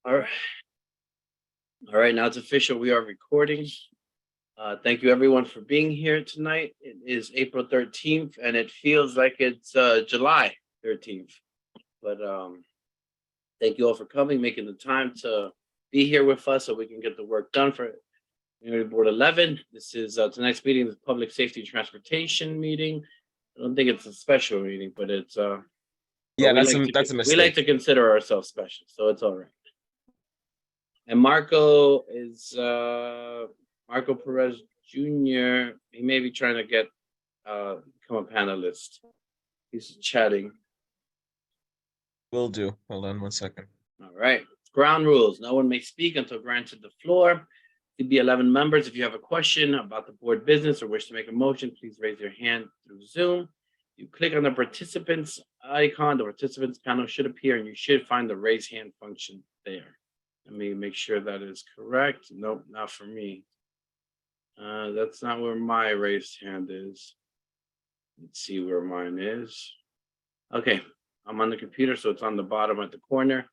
All right. All right, now it's official. We are recording. Thank you everyone for being here tonight. It is April 13th and it feels like it's July 13th. But thank you all for coming, making the time to be here with us so we can get the work done for Community Board 11. This is tonight's meeting, the Public Safety and Transportation meeting. I don't think it's a special meeting, but it's Yeah, we that's like a to, that's a we mistake. like to consider ourselves special, so it's all right. And Marco is Marco Perez Jr. He may be trying to get become a panelist. He's chatting. Will do. Hold on 1 second. All right. Ground rules. No one may speak until granted the floor. CB11 members, if you have a question about the board business or wish to make a motion, please raise your hand through Zoom. You click on the participants icon, the participants panel should appear, and you should find the raise hand function there. Let me make sure that is correct. Nope, not for me. That's not where my raised hand is. Let's see where mine is. Okay, I'm on the computer, so it's on the bottom at the corner.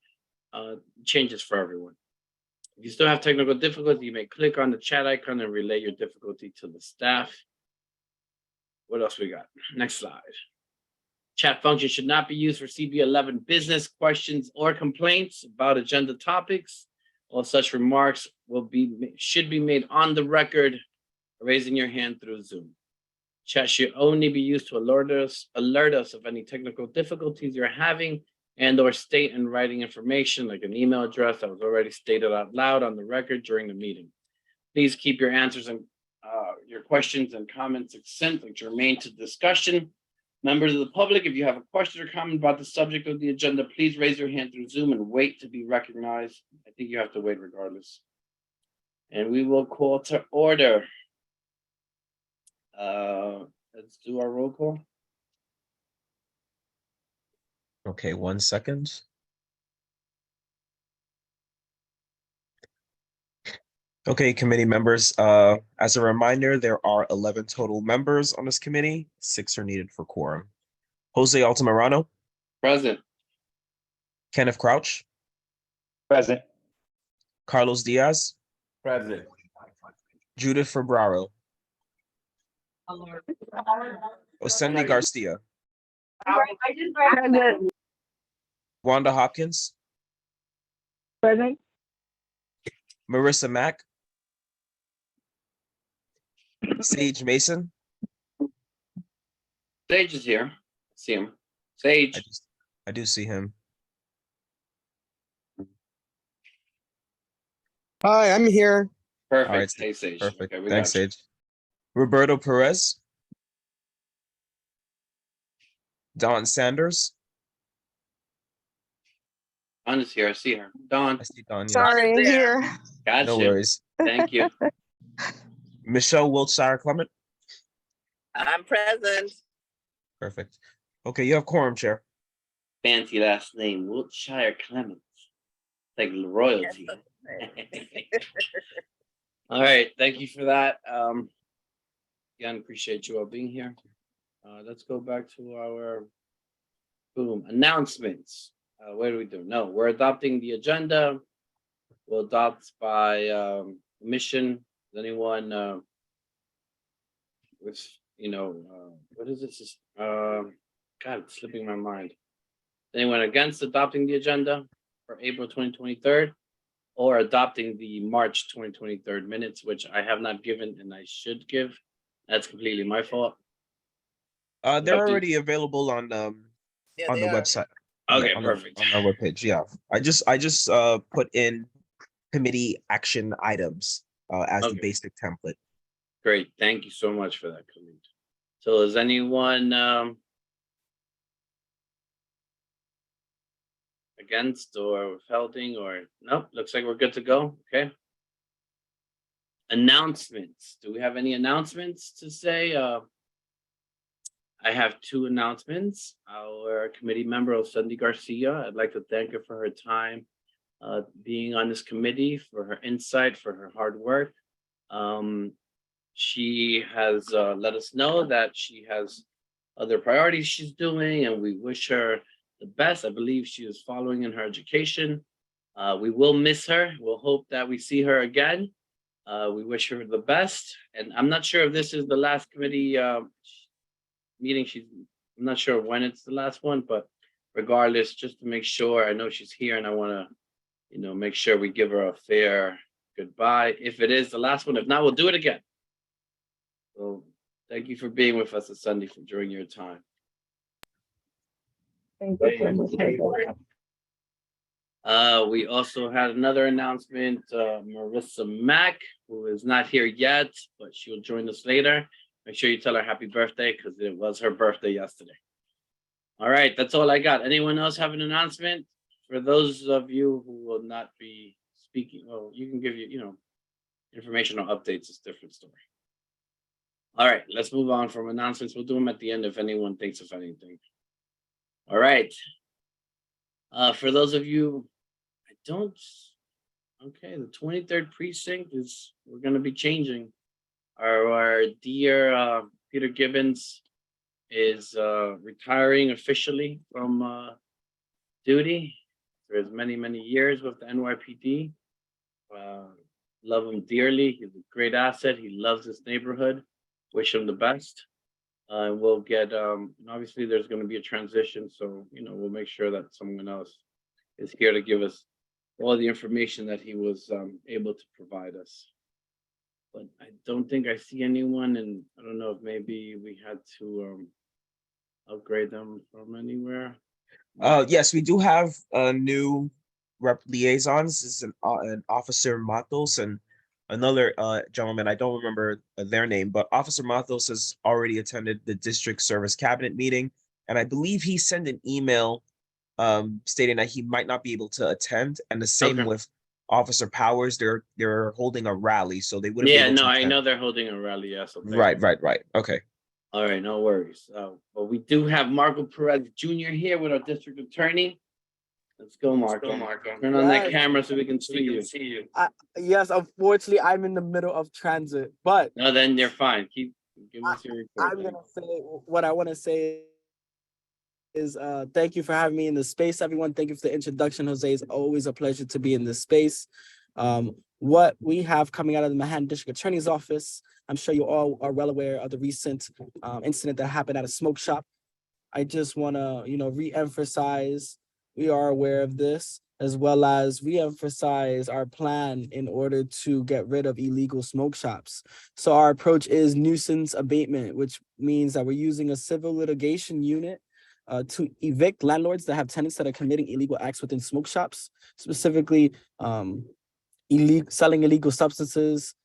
Changes for everyone. If you still have technical difficulty, you may click on the chat icon and relay your difficulty to the staff. What else we got? Next slide. Chat function should not be used for CB11 business questions or complaints about agenda topics. All such remarks should be made on the record, raising your hand through Zoom. Chat should only be used to alert us of any technical difficulties you're having and or state and writing information like an email address that was already stated out loud on the record during the meeting. Please keep your answers and your questions and comments succinct and germane to discussion. Members of the public, if you have a question or comment about the subject of the agenda, please raise your hand through Zoom and wait to be recognized. I think you have to wait regardless. And we will call to order. Let's do our roll call. Okay, 1 second. Okay, committee members. As a reminder, there are 11 total members on this committee. 6 are needed for quorum. Jose Altamirano, Present. Kenneth Crouch, Present. Carlos Diaz, Present. Judith Febraro, Osendi Garcia, Present. Wanda Hopkins, Present. Marissa Mack, Sage Mason. Sage is here. See him. Sage. I do see him. Hi, I'm here. Perfect. All right, Hey, Sage. Perfect. Okay, Thanks, Sage. Roberto Perez, Dawn Sanders. Dawn is here. I see her. Dawn. I see Dawn. Yes. Sorry, I'm here. Gotcha. No worries. Thank you. Michelle Wiltshire Clement. I'm present. Perfect. Okay, you have quorum, Chair. Fancy last name, Wiltshire Clements. Like royalty. All right, thank you for that. Again, appreciate you all being here. Let's go back to our announcements. What do we do? No, we're adopting the agenda. We'll adopt by mission. Does anyone with what is this? God, it's slipping my mind. Anyone against adopting the agenda for April 2023 or adopting the March 2023 minutes, which I have not given and I should give? That's completely my fault. They're already available on the website. Okay, on perfect. On our webpage, yeah. I just put in committee action items as the basic template. Great, thank you so much for that, Khalid. So is anyone against or withholding or nope? Looks like we're good to go. Okay. Announcements. Do we have any announcements to say? I have 2 announcements. Our committee member, Osendi Garcia, I'd like to thank her for her time being on this committee, for her insight, for her hard work. She has let us know that she has other priorities she's doing, and we wish her the best. I believe she is following in her education. We will miss her. We'll hope that we see her again. We wish her the best. And I'm not sure if this is the last committee meeting. I'm not sure when it's the last one, but regardless, just to make sure, I know she's here and I want to, make sure we give her a fair goodbye. If it is the last one, if not, we'll do it again. So thank you for being with us this Sunday during your time. Thank you so much. President. We also had another announcement, Marissa Mack, who is not here yet, but she'll join us later. Make sure you tell her happy birthday because it was her birthday yesterday. All right, that's all I got. Anyone else have an announcement? For those of you who will not be speaking, well, you can give informational updates. It's a different story. All right, let's move on from announcements. We'll do them at the end if anyone thinks of anything. All right. For those of you, okay, the 23rd precinct we're going to be changing. Our dear Peter Gibbons is retiring officially from duty for his many, many years with the NYPD. Love him dearly. He's a great asset. He loves this neighborhood. Wish him the best. We'll get, obviously there's going to be a transition. So, we'll make sure that someone else is here to give us all the information that he was able to provide us. But I don't think I see anyone, and I don't know if maybe we had to upgrade them from anywhere. Yes, we do have new rep liaisons. This is an Officer Matos and another gentleman. I don't remember their name, but Officer Matos has already attended the district service cabinet meeting, and I believe he sent an email stating that he might not be able to attend. And the same Okay. with Officer Powers. They're holding a rally, so they wouldn't. Yeah, be able no, to I attend. know they're holding a rally. Yeah, so Right. Okay. All right, no worries. But we do have Marco Perez Jr. here with our district attorney. Let's go, Marco. Turn on that Yes. camera so we can see you. Yes, unfortunately, I'm in the middle of transit, but No, then you're fine. Give us your report. I'm gonna say what I want to say is thank you for having me in this space, everyone. Thank you for the introduction, Jose. It's always a pleasure to be in this space. What we have coming out of the Manhattan District Attorney's Office, I'm sure you all are well aware of the recent incident that happened at a smoke shop. I just want to, re-emphasize we are aware of this, as well as re-emphasize our plan in order to get rid of illegal smoke shops. So our approach is nuisance abatement, which means that we're using a civil litigation unit to evict landlords that have tenants that are committing illegal acts within smoke shops, specifically selling illegal substances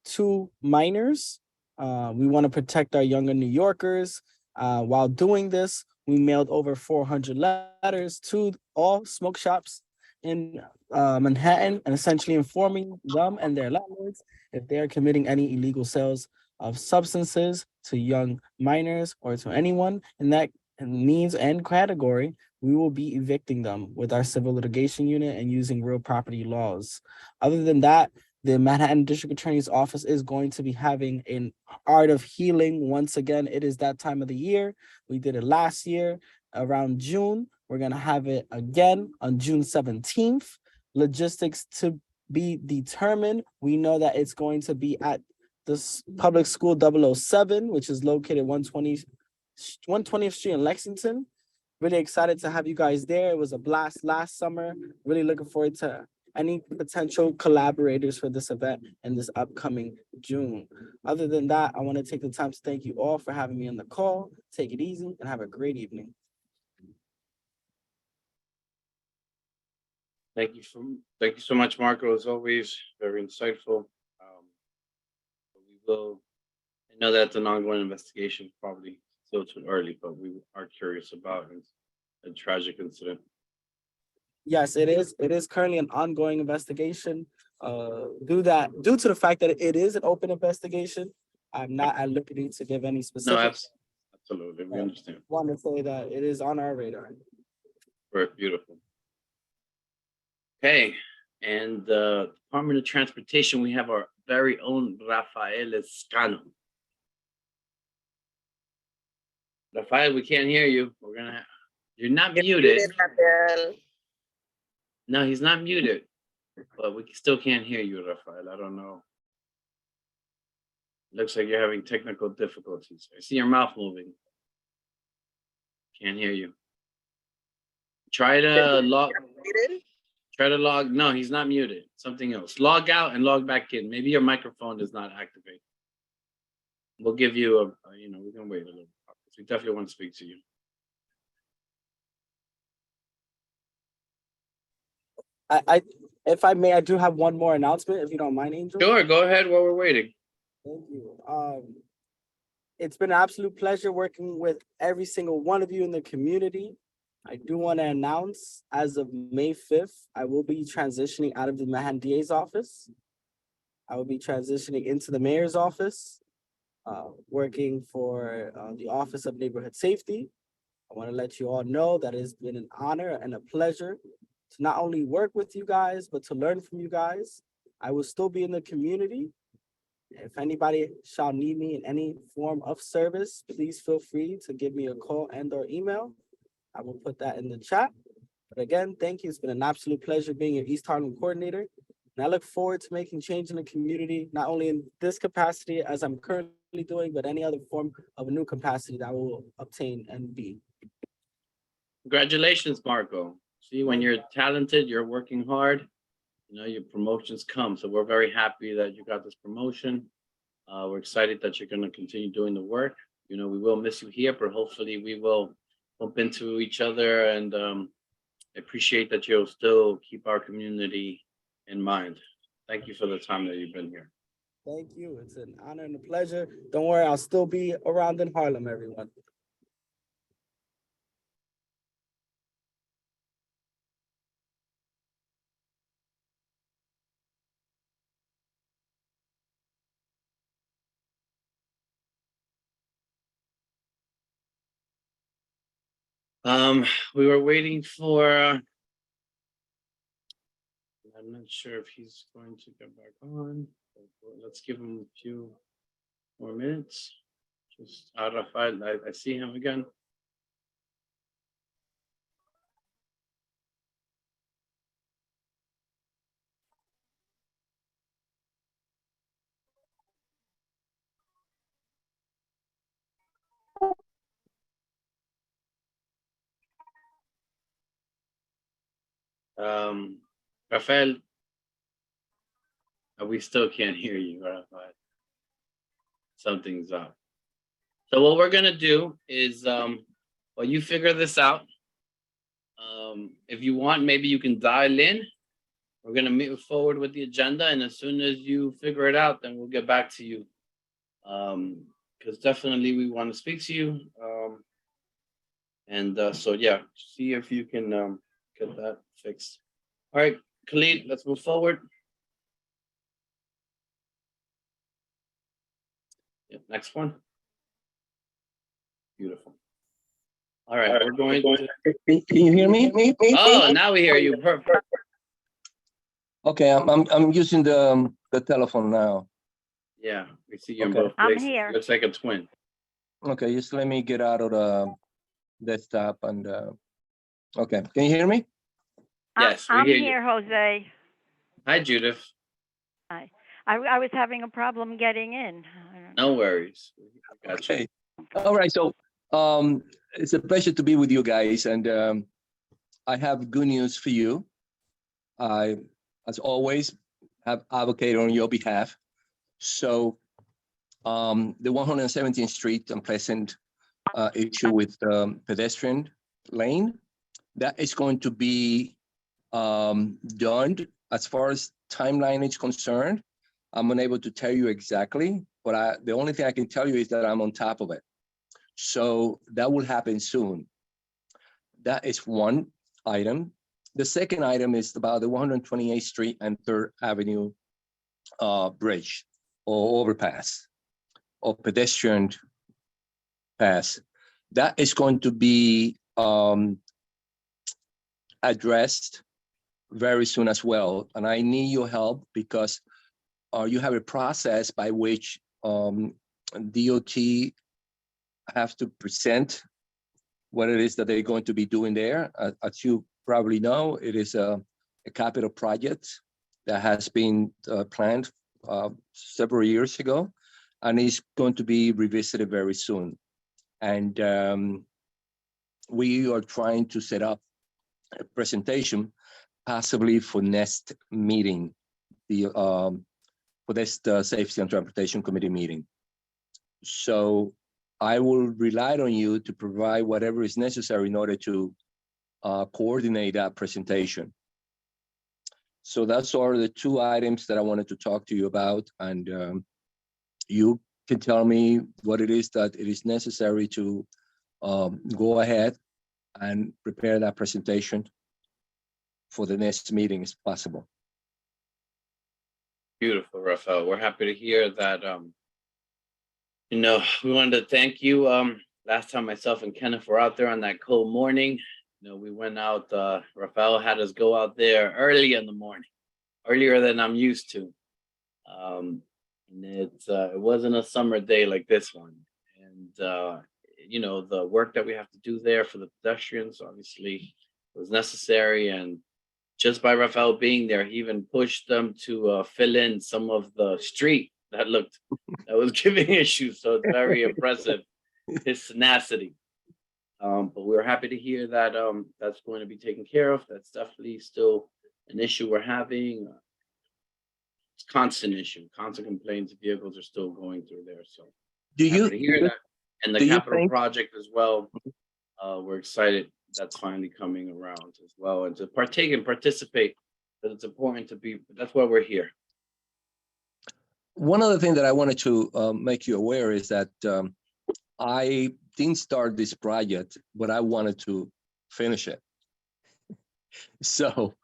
to minors. We want to protect our younger New Yorkers. While doing this, we mailed over 400 letters to all smoke shops in Manhattan and essentially informing them and their landlords if they are committing any illegal sales of substances to young minors or to anyone in that means and category. We will be evicting them with our civil litigation unit and using real property laws. Other than that, the Manhattan District Attorney's Office is going to be having an art of healing. Once again, it is that time of the year. We did it last year around June. We're going to have it again on June 17th. Logistics to be determined. We know that it's going to be at the Public School 007, which is located 120th Street in Lexington. Really excited to have you guys there. It was a blast last summer. Really looking forward to any potential collaborators for this event in this upcoming June. Other than that, I want to take the time to thank you all for having me on the call. Take it easy and have a great evening. Thank you so much, Marco. As always, very insightful. I know that's an ongoing investigation, probably still too early, but we are curious about a tragic incident. Yes, it is. It is currently an ongoing investigation. Due to the fact that it is an open investigation, I'm not at liberty to give any No, specifics. absolutely. We understand. Want to say that it is on our radar. Very beautiful. Okay, and the Department of Transportation, we have our very own Rafael Escano. Rafael, we can't hear you. You're not muted. Rafael. No, he's not muted, but we still can't hear you, Rafael. I don't know. Looks like you're having technical difficulties. I see your mouth moving. Can't hear you. Try to log. Muted? Try to log. No, he's not muted. Something else. Log out and log back in. Maybe your microphone is not activated. We'll give you we can wait a little. We definitely want to speak to you. If I may, I do have one more announcement, if you don't mind, Angel. Sure, go ahead while we're waiting. Thank you. It's been an absolute pleasure working with every single one of you in the community. I do want to announce, as of May 5th, I will be transitioning out of the Manhattan DA's office. I will be transitioning into the mayor's office, working for the Office of Neighborhood Safety. I want to let you all know that it's been an honor and a pleasure to not only work with you guys, but to learn from you guys. I will still be in the community. If anybody shall need me in any form of service, please feel free to give me a call and or email. I will put that in the chat. But again, thank you. It's been an absolute pleasure being your East Harlem coordinator. And I look forward to making change in the community, not only in this capacity as I'm currently doing, but any other form of a new capacity that I will obtain and be. Congratulations, Marco. See, when you're talented, you're working hard, your promotions come. So we're very happy that you got this promotion. We're excited that you're going to continue doing the work. We will miss you here, but hopefully we will bump into each other, and appreciate that you'll still keep our community in mind. Thank you for the time that you've been here. Thank you. It's an honor and a pleasure. Don't worry, I'll still be around in Harlem, everyone. We were waiting for, I'm not sure if he's going to get back on. Let's give him a few more minutes. Just Rafael, I see him again. Rafael, we still can't hear you, Rafael. Something's up. So what we're gonna do is, while you figure this out, if you want, maybe you can dial in. We're gonna move forward with the agenda, and as soon as you figure it out, then we'll get back to you. Because definitely we want to speak to you. So yeah, see if you can get that fixed. All right, Khalid, let's move forward. Yep, next one. Beautiful. All right, we're going to. Can you hear me? Oh, now we hear you. Perfect. Okay, I'm using the telephone now. Yeah, we see you in Okay. both I'm places. here. Looks like a twin. Okay, just let me get out of the desktop and okay. Can you hear me? Yes, we I'm hear you. here, Jose. Hi, Judith. Hi. I was having a problem getting in. I don't know. No worries. I got you. Okay. All right. So it's a pleasure to be with you guys, and I have good news for you. I, as always, have advocated on your behalf. So the 117th Street and Pleasant issue with pedestrian lane, that is going to be done. As far as timeline is concerned, I'm unable to tell you exactly, but the only thing I can tell you is that I'm on top of it. So that will happen soon. That is one item. The second item is about the 128th Street and 3rd Avenue bridge or overpass or pedestrian pass. That is going to be addressed very soon as well. And I need your help because you have a process by which DOT have to present what it is that they're going to be doing there. As you probably know, it is a a capital project that has been planned several years ago, and is going to be revisited very soon. And we are trying to set up a presentation, possibly for next meeting, for this Safety and Transportation Committee meeting. So I will rely on you to provide whatever is necessary in order to coordinate that presentation. So that's all the two items that I wanted to talk to you about, and you can tell me what it is that it is necessary to go ahead and prepare that presentation for the next meeting if possible. Beautiful, Rafael. We're happy to hear that. We wanted to thank you. Last time myself and Kenneth were out there on that cold morning, we went out, Rafael had us go out there early in the morning, earlier than I'm used to. And it wasn't a summer day like this one. And, the work that we have to do there for the pedestrians, obviously, was necessary. And just by Rafael being there, he even pushed them to fill in some of the street that was giving issues. So it's very impressive, his tenacity. But we're happy to hear that that's going to be taken care of. That's definitely still an issue we're having. It's a constant issue, constant complaints. Vehicles are still going through there. So Do you happy to hear that? And the do you capital think- project as well. We're excited that's finally coming around as well, and to partake and participate. But it's important to be. That's why we're here. One other thing that I wanted to make you aware is that I didn't start this project, but I wanted to finish it. So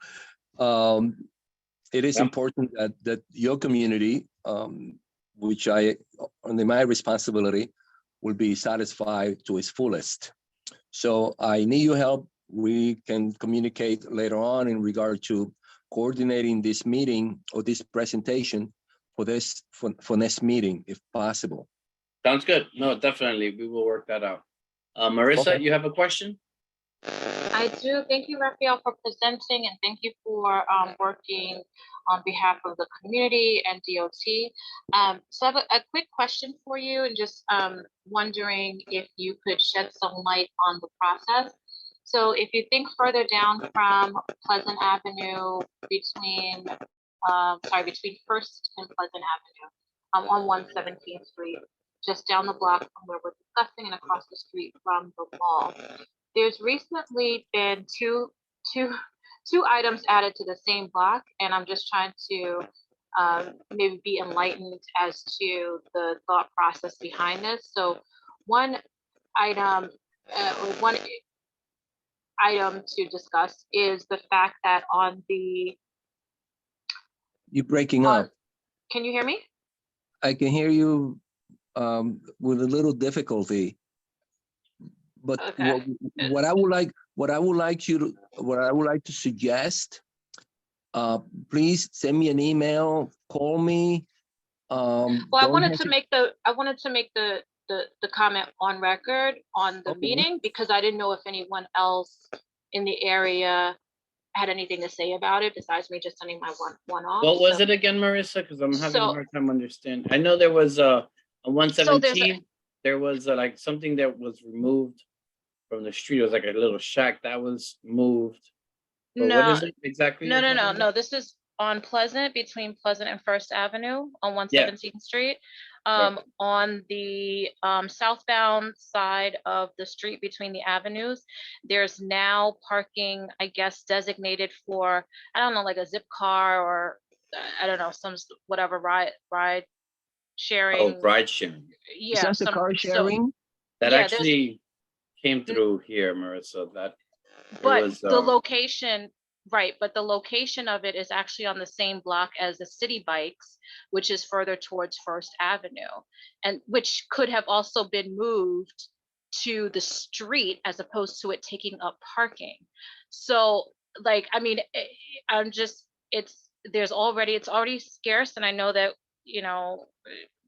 it is Yeah. important that your community, which under my responsibility, will be satisfied to its fullest. So I need your help. We can communicate later on in regard to coordinating this meeting or this presentation for next meeting, if possible. Sounds good. No, definitely, we will work that out. Marissa, Okay. you have a question? I do. Thank you, Raphael, for presenting, and thank you for working on behalf of the community and DOT. So I have a quick question for you, and just wondering if you could shed some light on the process. So if you think further down from Pleasant Avenue between First and Pleasant Avenue on 117th Street, just down the block from where we're discussing and across the street from the mall. There's recently been two items added to the same block, and I'm just trying to maybe be enlightened as to the thought process behind this. So one item to discuss is the fact that on the You're breaking up. can you hear me? I can hear you with a little difficulty. But Okay. what I would like to suggest, please send me an email, call me. Well, I wanted to make the comment on record on the Okay. meeting, because I didn't know if anyone else in the area had anything to say about it besides me just sending my one off. What was So- it again, Marissa? Because I'm having a So- hard time understanding. I know there was a So 117. There was like something that was removed from the street. It was like a little shack that was moved. But what No, is it exactly? no, you're no, no, talking no. about? This is on Pleasant, between Pleasant and First Avenue on 117th Street. On the southbound side of the street between the avenues, there's now parking, I guess, designated for, I don't know, like a zip car or I don't know, some whatever ride sharing. Oh, ride sharing. Is Yeah. that the car sharing? That Yeah, there's- actually came through here, Marissa. That But was, the location, right, but the location of it is actually on the same block as the City Bikes, which is further towards First Avenue, and which could have also been moved to the street as opposed to it taking up parking. So like, I mean, I'm just, it's already scarce, and I know that,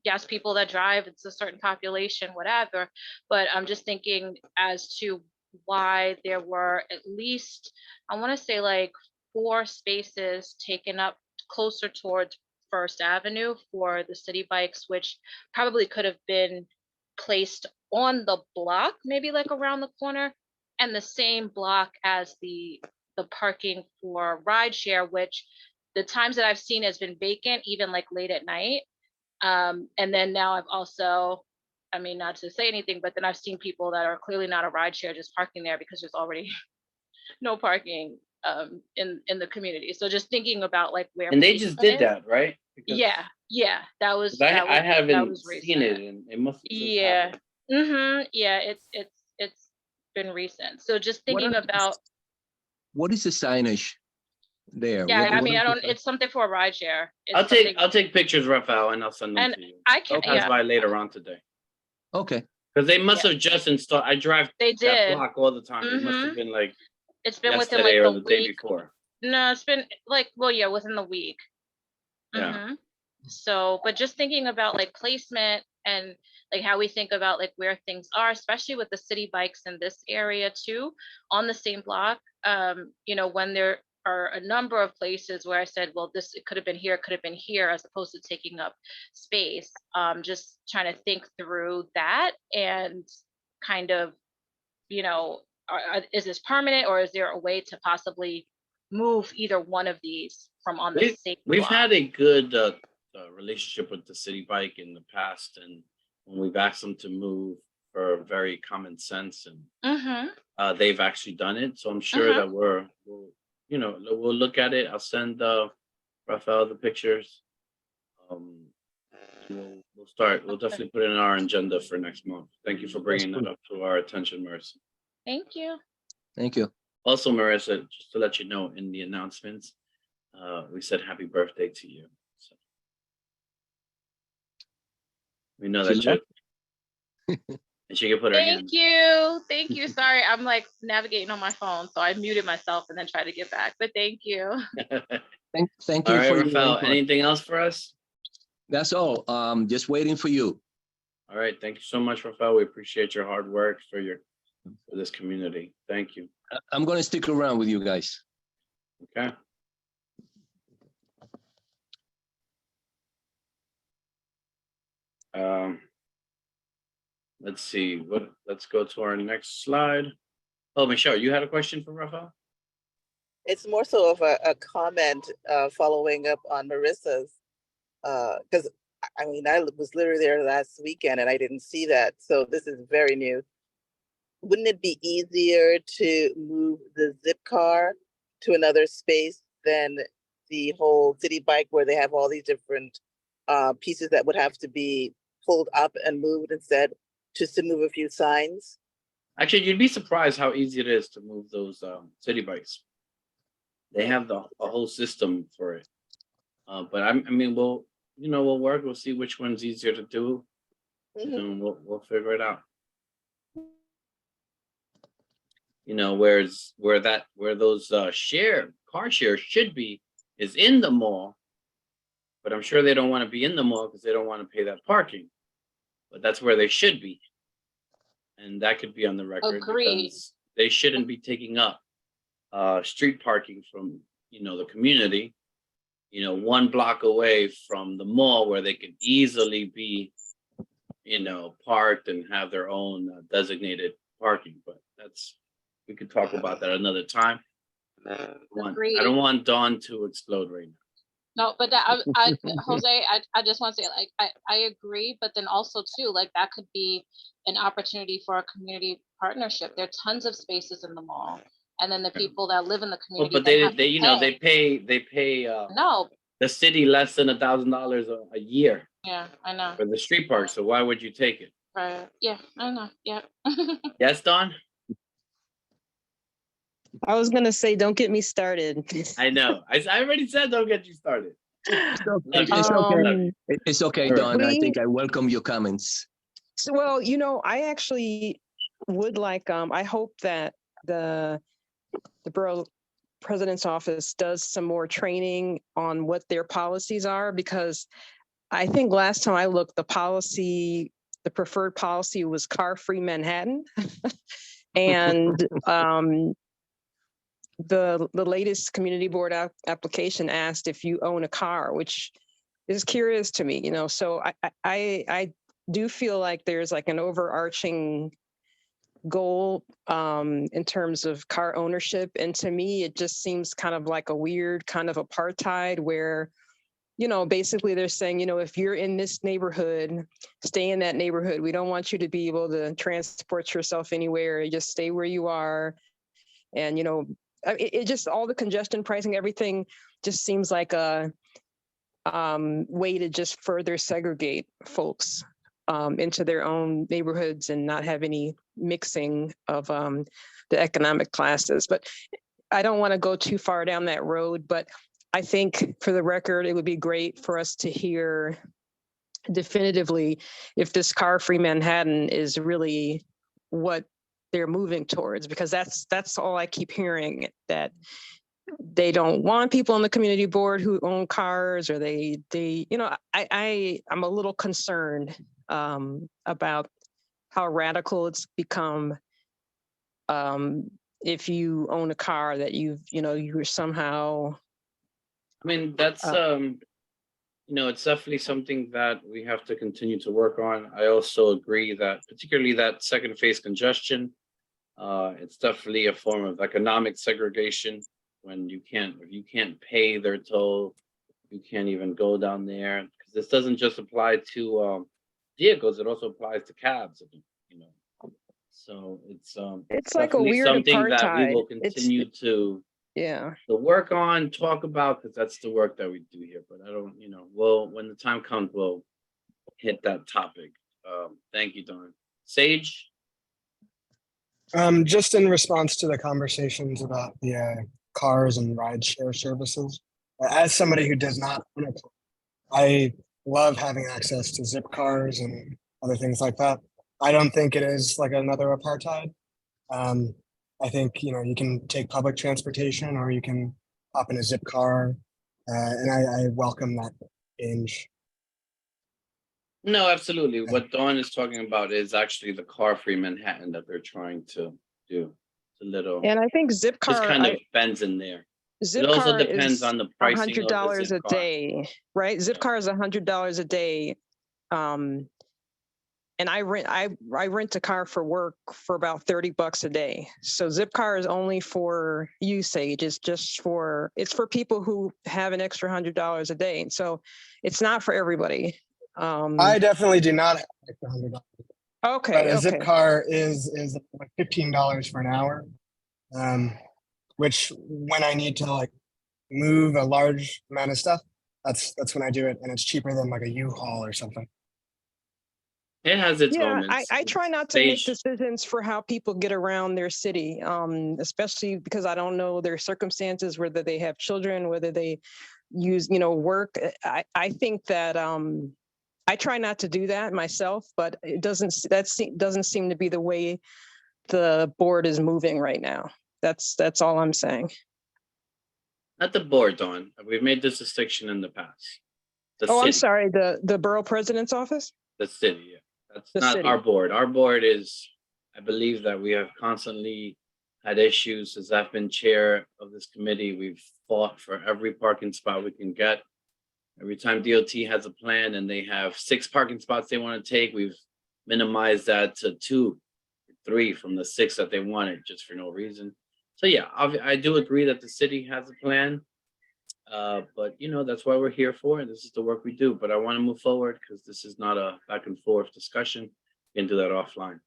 yes, people that drive, it's a certain population, whatever, but I'm just thinking as to why there were at least, I want to say like 4 spaces taken up closer towards First Avenue for the city bikes, which probably could have been placed on the block, maybe like around the corner, and the same block as the parking for rideshare, which the times that I've seen has been vacant, even like late at night. And then now I've also, I mean, not to say anything, but then I've seen people that are clearly not a rideshare just parking there because there's already no parking in the community. So just thinking about like where And they just placement did is. that, right? Because Yeah, that was 'cause I that haven't was seen it, recent. and it must have just Yeah. happened. Yeah, it's been recent. So just What thinking about, What is the signage there? yeah, I What mean, is I the don't, it's something for a rideshare. It's I'll something, take pictures, Rafael, and I'll send them and to you. I can, Okay. Pass yeah, by later on today. Okay, Because they must Yeah. have just installed. I drive they that did. block all the time. It must have Mhm. been like It's been within yesterday like or the the day week. before. No, it's been like, well, yeah, within the week. Yeah. So, but just thinking about like placement and like how we think about like where things are, especially with the city bikes in this area too, on the same block. You know, when there are a number of places where I said, well, this, it could have been here, it could have been here, as opposed to taking up space. Just trying to think through that and kind of, you know, is this permanent, or is there a way to possibly move either one of these from on the same We've block? had a good relationship with the city bike in the past, and when we've asked them to move for very common sense, and Mm-hmm. they've actually done it. So I'm sure that we'll look at it. I'll send Rafael the pictures. We'll start. We'll definitely put it in our agenda for next month. Thank you for bringing that up to our attention, Marissa. Thank you. thank you. Also, Marissa, just to let you know, in the announcements, we said happy birthday to you. So we know She that you and she can put her hand. Thank you. Sorry, I'm like navigating on my phone, so I muted myself and then tried to get back. But thank you. Thank All you right, for your Rafael. input. Anything else for us? That's all. Just waiting for you. All right. Thank you so much, Rafael. We appreciate your hard work for this community. Thank you. I'm gonna stick around with you guys. Okay. Let's see. Let's go to our next slide. Oh, Michelle, you had a question for Rafael? It's more so of a comment following up on Marissa's, because I mean, I was literally there last weekend and I didn't see that. So this is very new. Wouldn't it be easier to move the zip car to another space than the whole city bike, where they have all these different pieces that would have to be pulled up and moved instead, just to move a few signs? Actually, you'd be surprised how easy it is to move those city bikes. They have a whole system for it. But I mean, we'll work. We'll see which one's easier to do, and we'll figure it out. You know, where those car shares should be is in the mall, but I'm sure they don't want to be in the mall because they don't want to pay that parking. But that's where they should be, and that could be on the record. Agreed. Because they shouldn't be taking up street parking from the community, one block away from the mall, where they could easily be parked and have their own designated parking. But we could talk about that another time. I don't want Dawn to explode right now. No, but that Jose, I just want to say, like, I agree, but then also too, like, that could be an opportunity for a community partnership. There are tons of spaces in the mall, and then the people that live in the Well, community. but they pay No. the city less than $1,000 a year Yeah, I know. for the street park. So why would you take it? Right. Yeah, I know. Yeah. Yes, Dawn? I was gonna say, don't get me started. I know. I already said don't get you started. It's Love okay. you. It's okay, All right. Don. I think I welcome your comments. So, well, I actually would like, I hope that the borough president's office does some more training on what their policies are, because I think last time I looked, the preferred policy was car-free Manhattan. And the latest community board application asked if you own a car, which is curious to me, so I do feel like there's like an overarching goal in terms of car ownership. And to me, it just seems kind of like a weird kind of apartheid where, basically they're saying, if you're in this neighborhood, stay in that neighborhood. We don't want you to be able to transport yourself anywhere. You just stay where you are. And, it just, all the congestion pricing, everything just seems like a way to just further segregate folks into their own neighborhoods and not have any mixing of the economic classes. But I don't want to go too far down that road, but I think for the record, it would be great for us to hear definitively if this car-free Manhattan is really what they're moving towards, because that's all I keep hearing, that they don't want people on the community board who own cars, or I'm a little concerned about how radical it's become. If you own a car that you're somehow. I mean, that's it's definitely something that we have to continue to work on. I also agree that particularly that second phase congestion, it's definitely a form of economic segregation when if you can't pay their toll, you can't even go down there, because this doesn't just apply to vehicles, it also applies to cabs, so it's like a definitely weird something that we apartheid. will continue to work on, talk about, because that's the work that we do here. But I don't, when the time comes, we'll hit that topic. Thank you, Don. Sage? Just in response to the conversations about the cars and ride share services, as somebody who does not own a car, I love having access to zip cars and other things like that. I don't think it is like another apartheid. I think, you can take public transportation or you can hop in a zip car, and I welcome that change. No, absolutely. What Dawn is talking about is actually the car-free Manhattan that they're trying to do. It's a little, And I think zip car just kind of bends in there. Zip It also car depends is on the pricing of the $100 zip a car. day, right? Zip car is $100 a day. And I rent a car for work for about $30 a day. So zip car is only for usage. It's for people who have an extra $100 a day. So it's not for everybody. I definitely do not have $100. Okay. But a zip car is like $15 for an hour, which when I need to like move a large amount of stuff, that's when I do it, and it's cheaper than like a U-Haul or something. It has its moments. I try not to make decisions for how people get around their city, especially because I don't know their circumstances, whether they have children, whether they use, work. I think that I try not to do that myself, but it doesn't seem to be the way the board is moving right now. That's all I'm saying. Not the board, Dawn. We've made this distinction in the past. I'm sorry. The borough president's office? The city, yeah. That's The not city. our board. Our board is, I believe that we have constantly had issues. As I've been chair of this committee, we've fought for every parking spot we can get. Every time DOT has a plan and they have 6 parking spots they want to take, we've minimized that to 2, 3 from the 6 that they wanted, just for no reason. So yeah, I do agree that the city has a plan, but that's why we're here for, and this is the work we do. But I want to move forward because this is not a back and forth discussion. We can do that offline.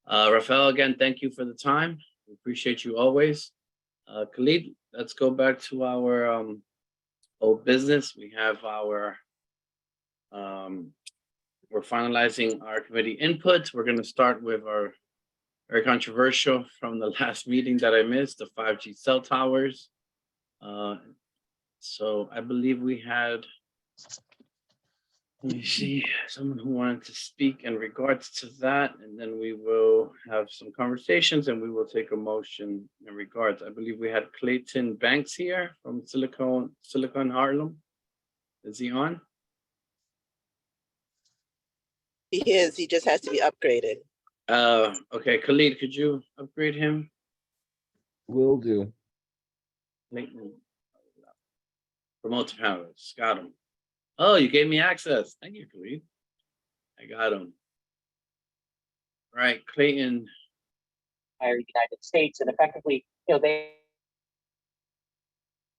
Rafael, again, thank you for the time. We appreciate you always. Khalid, let's go back to our old business. We have our we're finalizing our committee input. We're going to start with our very controversial from the last meeting that I missed, the 5G cell towers. So I believe we had, let me see, someone who wanted to speak in regards to that, and then we will have some conversations and we will take a motion in regards. I believe we had Clayton Banks here from Silicon Harlem. Is he on? He is. He just has to be upgraded. Okay, Khalid, could you upgrade him? Will do. Clayton. Promote to panelists. Got him. Oh, you gave me access. Thank you, Khalid. I got him. Right, Clayton. Entire United States, and effectively, they.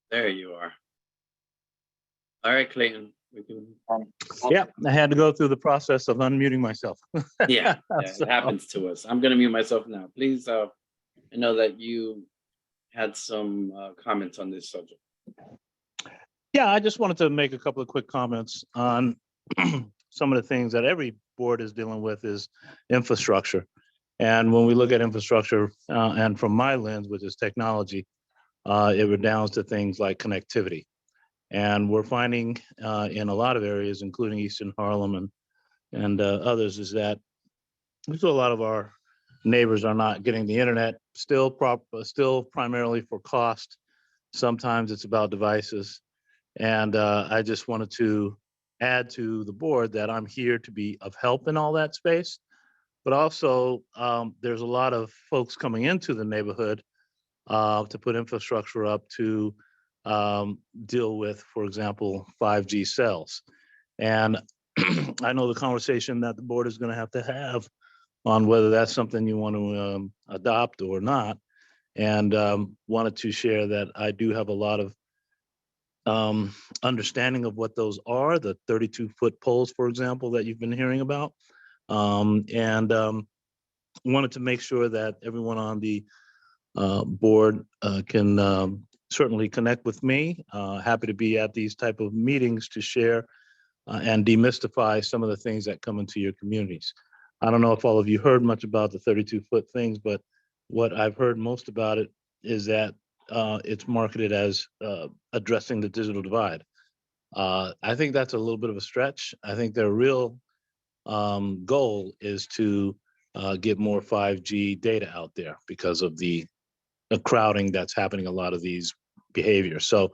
There you are. All right, Clayton. We can. Yeah, I had to go through the process of unmuting myself. Yeah, So- it happens to us. I'm gonna mute myself now. Please, I know that you had some comments on this subject. Yeah, I just wanted to make a couple of quick comments on some of the things that every board is dealing with is infrastructure. And when we look at infrastructure, and from my lens, which is technology, it redounds to things like connectivity. And we're finding in a lot of areas, including Eastern Harlem and others, is that a lot of our neighbors are not getting the internet, still primarily for cost. Sometimes it's about devices. And I just wanted to add to the board that I'm here to be of help in all that space. But also, there's a lot of folks coming into the neighborhood to put infrastructure up to deal with, for example, 5G cells. And I know the conversation that the board is going to have on whether that's something you want to adopt or not. And wanted to share that I do have a lot of understanding of what those are, the 32-foot poles, for example, that you've been hearing about. Wanted to make sure that everyone on the board can certainly connect with me. Happy to be at these type of meetings to share and demystify some of the things that come into your communities. I don't know if all of you heard much about the 32-foot things, but what I've heard most about it is that it's marketed as addressing the digital divide. I think that's a little bit of a stretch. I think their real goal is to get more 5G data out there because of the crowding that's happening a lot of these behaviors. So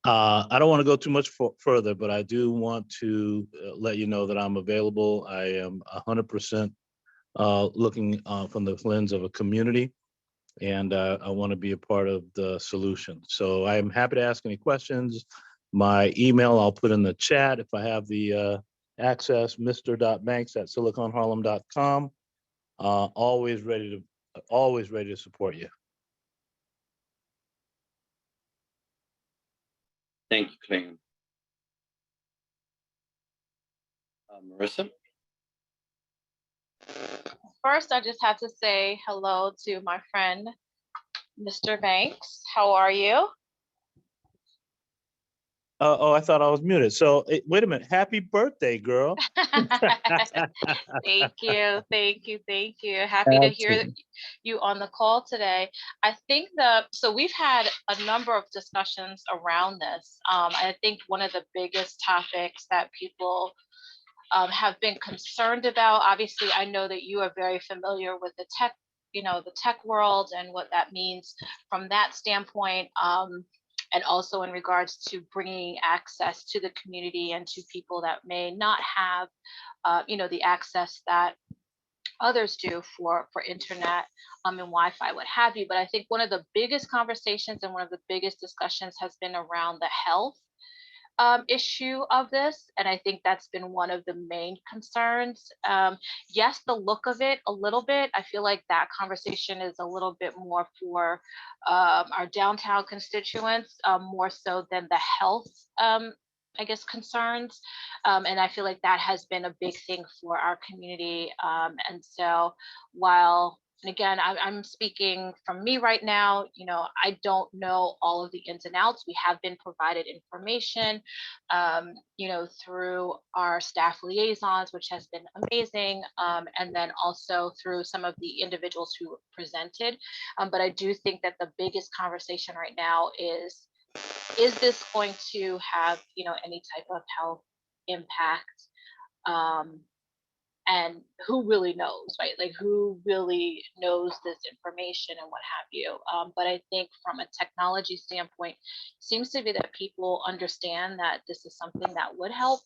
I don't want to go too much further, but I do want to let you know that I'm available. I am 100% looking from the lens of a community, and I want to be a part of the solution. So I'm happy to ask any questions. My email I'll put in the chat if I have the access, mr.banks@siliconharlem.com. Always ready to support you. Thank you, Clayton. Marissa? First, I just have to say hello to my friend, Mr. Banks. How are you? Oh, I thought I was muted. So wait a minute. Happy birthday, girl. Thank you, thank you, thank you. Happy to hear you on the call today. I think so we've had a number of discussions around this. I think one of the biggest topics that people have been concerned about, obviously, I know that you are very familiar with the tech world and what that means from that standpoint. And also in regards to bringing access to the community and to people that may not have, the access that others do for internet and Wi-Fi, what have you. But I think one of the biggest conversations and one of the biggest discussions has been around the health issue of this. And I think that's been one of the main concerns. Yes, the look of it a little bit. I feel like that conversation is a little bit more for our downtown constituents, more so than the health, I guess, concerns. And I feel like that has been a big thing for our community. And so and again, I'm speaking from me right now, I don't know all of the ins and outs. We have been provided information, through our staff liaisons, which has been amazing. And then also through some of the individuals who presented. But I do think that the biggest conversation right now is this going to have, any type of health impact? And who really knows, right? Like, who really knows this information and what have you? But I think from a technology standpoint, seems to be that people understand that this is something that would help,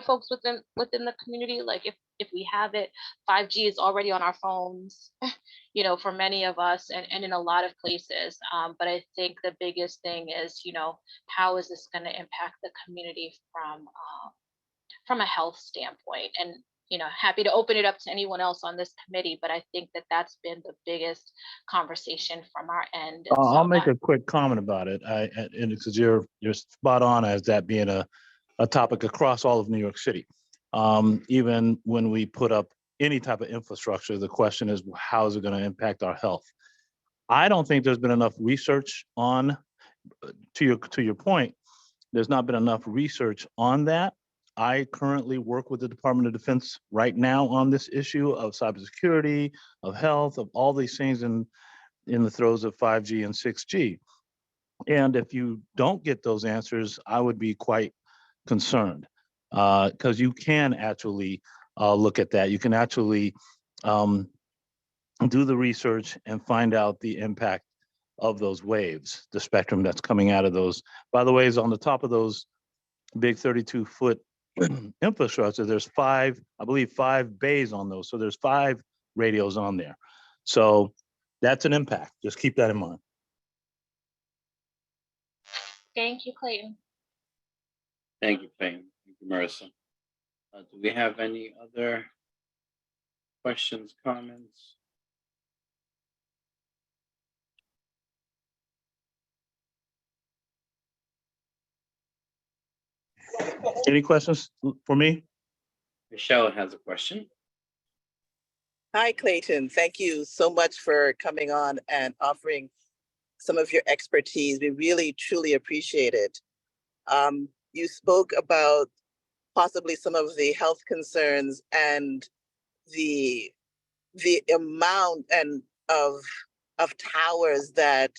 folks within the community. Like, if if we have it. 5G is already on our phones, for many of us and in a lot of places. But I think the biggest thing is, how is this going to impact the community from a health standpoint? And, happy to open it up to anyone else on this committee, but I think that that's been the biggest conversation from our end. And I'll so make a quick comment about it. And because you're spot on as that being a topic across all of New York City. Even when we put up any type of infrastructure, the question is, how is it going to impact our health? I don't think there's been enough research on, to your point, there's not been enough research on that. I currently work with the Department of Defense right now on this issue of cybersecurity, of health, of all these things in the throes of 5G and 6G. And if you don't get those answers, I would be quite concerned, because you can actually look at that. You can actually do the research and find out the impact of those waves, the spectrum that's coming out of those. By the way, is on the top of those big 32-foot infrastructure, there's I believe five bays on those. So there's 5 radios on there. So that's an impact. Just keep that in mind. thank you, Clayton. Thank you, Clayton. Thank you, Marissa. Do we have any other questions, comments? Any questions for me? Michelle has a question. Hi, Clayton. Thank you so much for coming on and offering some of your expertise. We really, truly appreciate it. You spoke about possibly some of the health concerns and the amount of towers that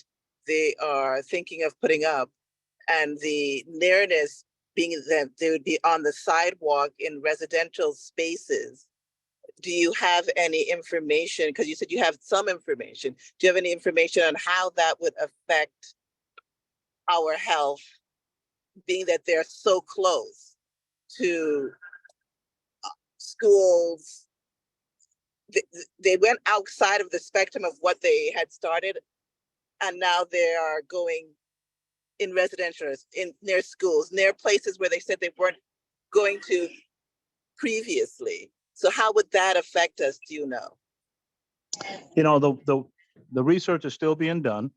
they are thinking of putting up, and the nearness being that they would be on the sidewalk in residential spaces. Do you have any information? Because you said you have some information. Do you have any information on how that would affect our health, being that they're so close to schools? They went outside of the spectrum of what they had started, and now they are going in residential, in near schools, near places where they said they weren't going to previously. So how would that affect us? Do you know? The research is still being done.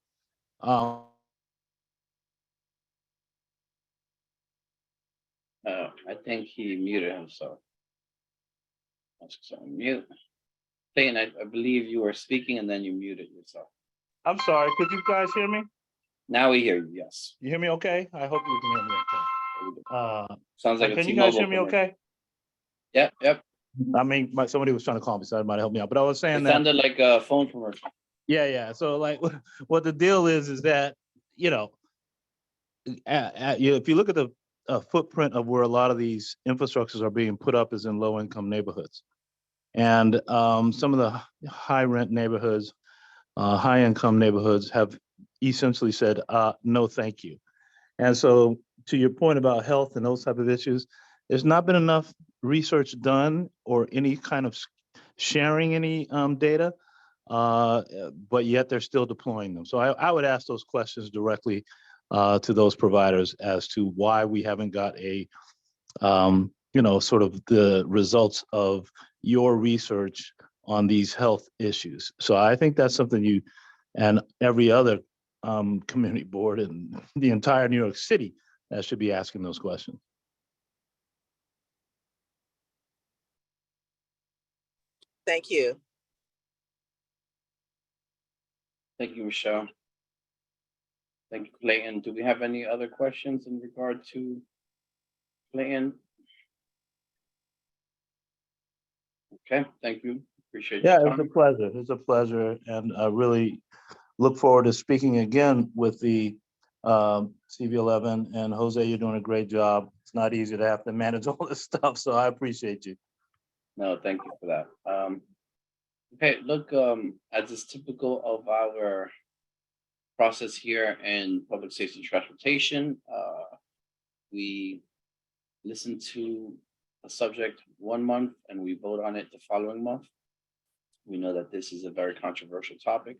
I think he muted himself. Let's mute. Clayton, I believe you were speaking and then you muted yourself. I'm sorry, could you guys hear me? Now we hear you, yes. You hear me okay? I hope you can hear me okay. Sounds like can you guys hear me okay? Yep. I mean, somebody was trying to call me, so that might help me out. But I was saying It that sounded like a phone commercial. Yeah. So like, what the deal is that if you look at the footprint of where a lot of these infrastructures are being put up is in low-income neighborhoods, and some of the high-rent neighborhoods, high-income neighborhoods have essentially said, no, thank you. And so to your point about health and those type of issues, there's not been enough research done or any kind of sharing any data, but yet they're still deploying them. So I would ask those questions directly to those providers as to why we haven't got a, sort of the results of your research on these health issues. So I think that's something you and every other community board in the entire New York City that should be asking those questions. Thank you. Thank you, Michelle. Thank you, Clayton. Do we have any other questions in regard to Clayton? Okay, thank you. Appreciate your Yeah, time. it's a pleasure. It's a pleasure. And I really look forward to speaking again with the CB11. And Jose, you're doing a great job. It's not easy to have to manage all this stuff, so I appreciate you. No, thank you for that. Okay, look, as is typical of our process here in public safety and transportation, we listen to a subject 1 month and we vote on it the following month. We know that this is a very controversial topic.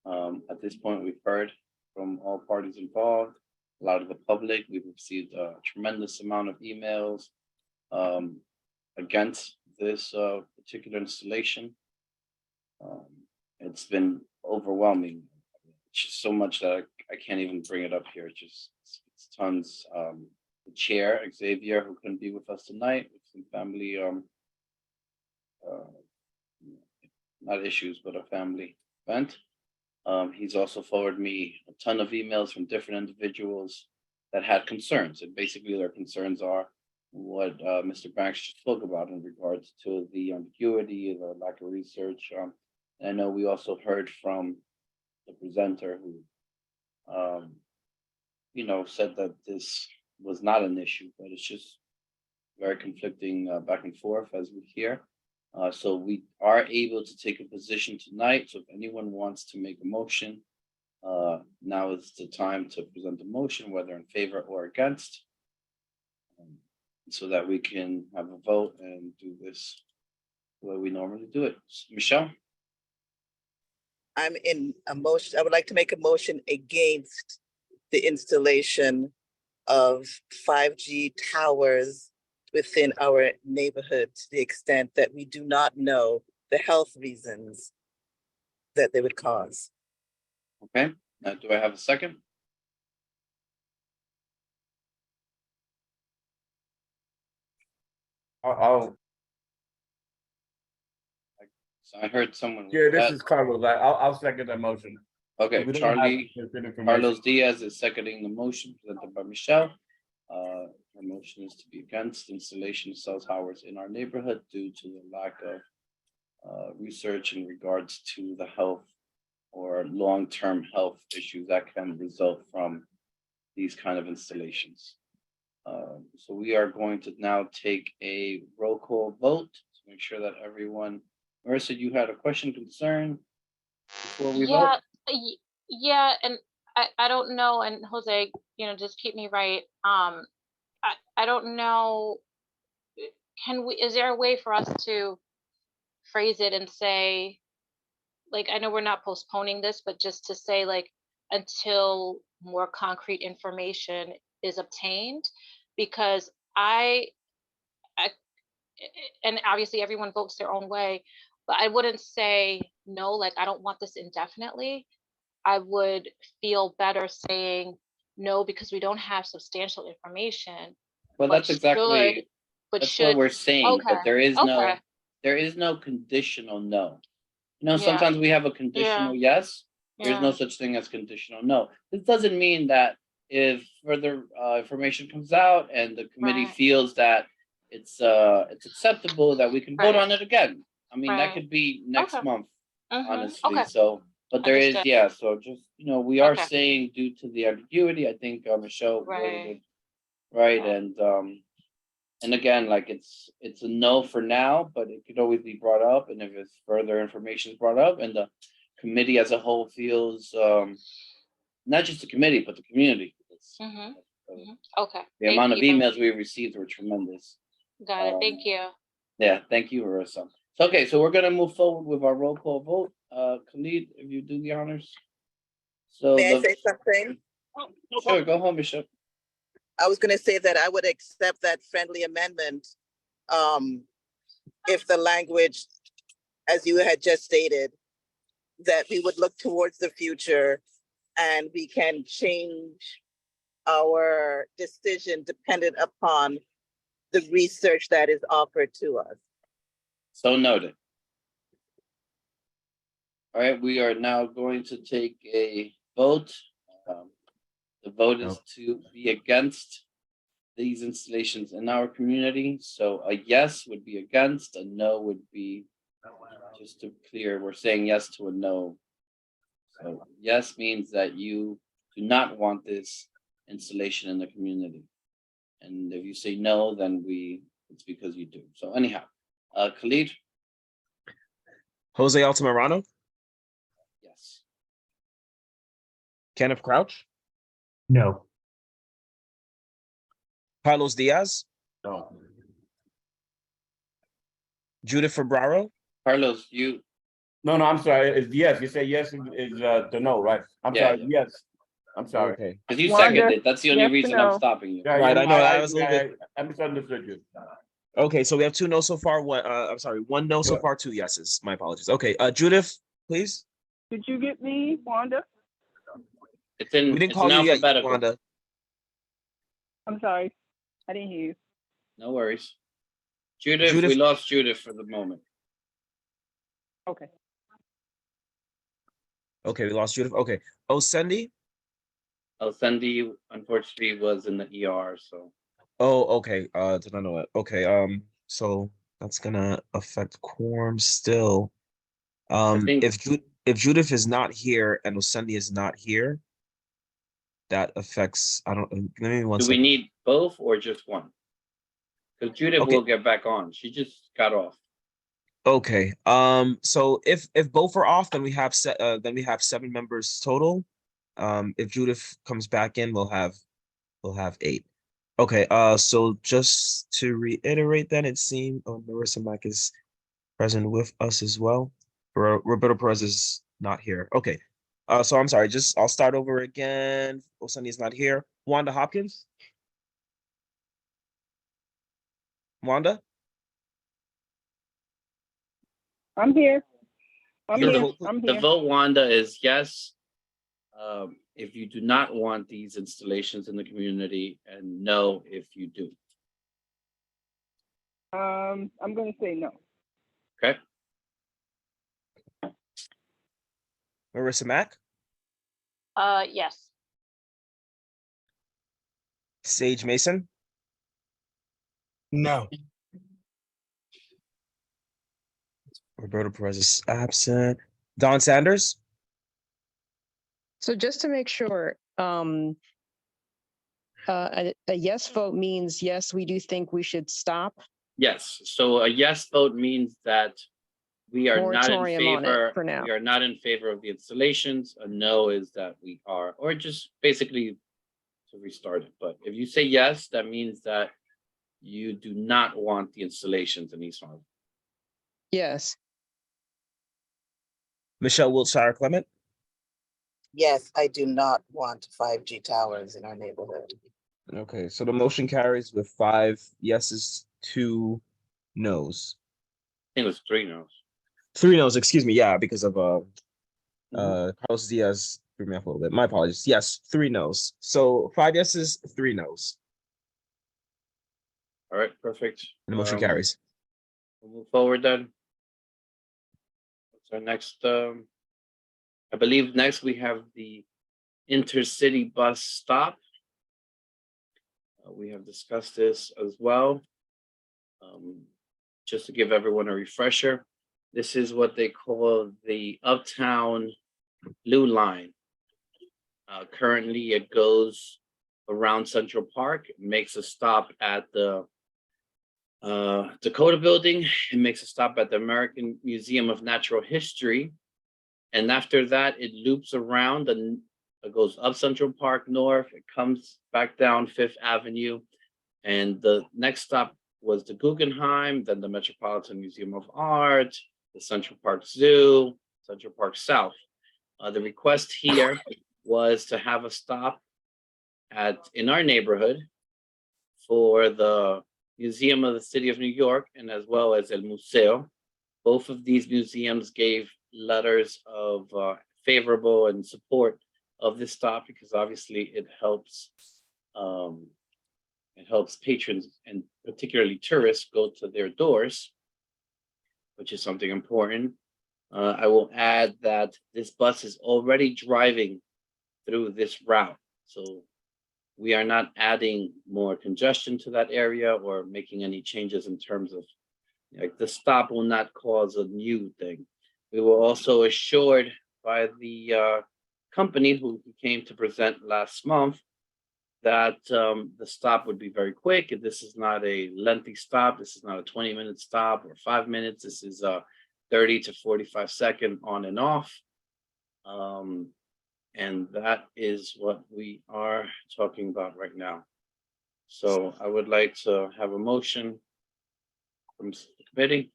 At this point, we've heard from all parties involved, a lot of the public. We've received a tremendous amount of emails against this particular installation. It's been overwhelming. It's just so much that I can't even bring it up here. It's tons. The chair, Xavier, who couldn't be with us tonight, with some family, not issues, but a family event. He's also forwarded me a ton of emails from different individuals that had concerns. And basically their concerns are what Mr. Banks just spoke about in regards to the ambiguity, the lack of research. I know we also heard from the presenter who, said that this was not an issue, but it's just very conflicting back and forth as we hear. So we are able to take a position tonight. So if anyone wants to make a motion, now is the time to present a motion, whether in favor or against, so that we can have a vote and do this the way we normally do it. Michelle? I'm in a motion. I would like to make a motion against the installation of 5G towers within our neighborhood to the extent that we do not know the health reasons that they would cause. Okay, now do I have a second? So I heard someone. Yeah, this is Carlos. I'll second that motion. Okay, We don't have Charlie, specific information. Carlos Diaz is seconding the motion presented by Michelle. Her motion is to be against installation of cell towers in our neighborhood due to the lack of research in regards to the health or long-term health issues that can result from these kind of installations. So we are going to now take a roll call vote to make sure that everyone, Marissa, you had a question, concern before we vote? Yeah, and I don't know, and Jose, just keep me right. I don't know, is there a way for us to phrase it and say, like, I know we're not postponing this, but just to say, like, until more concrete information is obtained? Because and obviously everyone votes their own way, but I wouldn't say no, like, I don't want this indefinitely. I would feel better saying no because we don't have substantial information. Well, but that's exactly, but that's should what we're saying, but okay, there is no, okay, there is no conditional no. Yeah. Sometimes we have a conditional yes. There's no yeah, such thing as conditional no. This doesn't mean that if further information comes out and the committee Right. feels that it's acceptable, that we can vote Right. on it again. I mean, that Right. could be next Okay. month, Mhm, honestly. okay. So, but there is, Understood. so just, we are Okay. saying due to the ambiguity, I think Michelle worded Right. it right. Right. And again, like it's a no for now, but it could always be brought up. And if it's further information is brought up and the committee as a whole feels, not just the committee, but the community. Mhm. Okay. The Thank amount of you. emails we received were tremendous. Got it. Thank you. Yeah, thank you, Marissa. So, okay, so we're gonna move forward with our roll call vote. Khalid, if you do the honors. So May I say something? Sure, go home, Bishop. I was gonna say that I would accept that friendly amendment if the language, as you had just stated, that we would look towards the future and we can change our decision dependent upon the research that is offered to us. So noted. All right, we are now going to take a vote. The vote is to be against these installations in our community. So a yes would be against, a no would be, just to clear, we're saying yes to a no. So yes means that you do not want this installation in the community. And if you say no, then it's because you do. So anyhow, Khalid? Jose Altamirano, Yes. Kenneth Crouch, No. Carlos Diaz, No. Judith Ferraro. Carlos, you, No, I'm sorry. It's yes. You say yes is to no, right? I'm Yeah, sorry. Yes. I'm sorry. Okay. because you Wanda, seconded, that's the only yes or reason I'm no? stopping you. Yeah, Right, yeah, I know, I was a little bit- I misunderstood you. Okay, so we have 2 no so far. I'm sorry, 1 no so Yeah. far, 2 yeses. My apologies. Okay, Judith, please. Did you get me, Wanda? It's We in, didn't it's call in you yet, alphabetical. Wanda. I'm sorry. I didn't hear you. No worries. Judith, we Judith. lost Judith for the moment. Okay. Okay, we lost Judith. Okay. Oh, Cindy. Cindy unfortunately was in the ER, so. Oh, okay. Did I know it? Okay. So that's gonna affect quorum still. think- If Judith is not here and Osendi is not here, that affects. I don't. Give me one Do we second. need both or just one? Because Judith Okay. will get back on. She just got off. Okay. So if both are off, then we have 7 members total. If Judith comes back in, we'll have 8. Okay. So just to reiterate, then it seemed Marissa Mack is present with us as well. Roberto Perez is not here. Okay. So I'm sorry. I'll start over again. Osani is not here. Wanda Hopkins. Wanda. I'm here. I'm Your here. vote, I'm The here. vote, Wanda, is yes. If you do not want these installations in the community, and no if you do. I'm gonna say no. Okay. Marissa Mack. Yes. Sage Mason. No. Roberto Perez is absent. Don Sanders. So just to make sure, a yes vote means yes, we do think we should stop. Yes, so a yes vote means that we are not in Moratorium on it favor. for now. We are not in favor of the installations. A no is that we are, or just basically to restart it. But if you say yes, that means that you do not want the installations in East Harlem. Yes. Michelle Wiltshire Clement. Yes, I do not want 5G towers in our neighborhood. Okay, so the motion carries with 5 yeses, 2 nos. I think it was 3 no's. 3 nos, excuse me. Yeah, because of Carlos Diaz threw me off a little bit. My apologies. Yes, 3 nos. So 5 yeses, 3 nos. All right, perfect. And the motion carries. We'll move forward then. What's our next? I believe next we have the intercity bus stop. We have discussed this as well. Just to give everyone a refresher, this is what they call the Uptown Blue Line. Currently, it goes around Central Park, makes a stop at the Dakota Building, it makes a stop at the American Museum of Natural History, and after that, it loops around and it goes up Central Park North, it comes back down 5th Avenue, and the next stop was the Guggenheim, then the Metropolitan Museum of Art, the Central Park Zoo, Central Park South. The request here was to have a stop in our neighborhood for the Museum of the City of New York and as well as El Museo. Both of these museums gave letters of favorable and support of this stop because obviously it helps patrons and particularly tourists go to their doors, which is something important. I will add that this bus is already driving through this route. So we are not adding more congestion to that area or making any changes in terms of, like, the stop will not cause a new thing. We were also assured by the company who came to present last month that the stop would be very quick. This is not a lengthy stop. This is not a 20-minute stop or 5 minutes. This is a 30 to 45 second on and off. And that is what we are talking about right now. So I would like to have a motion from the committee.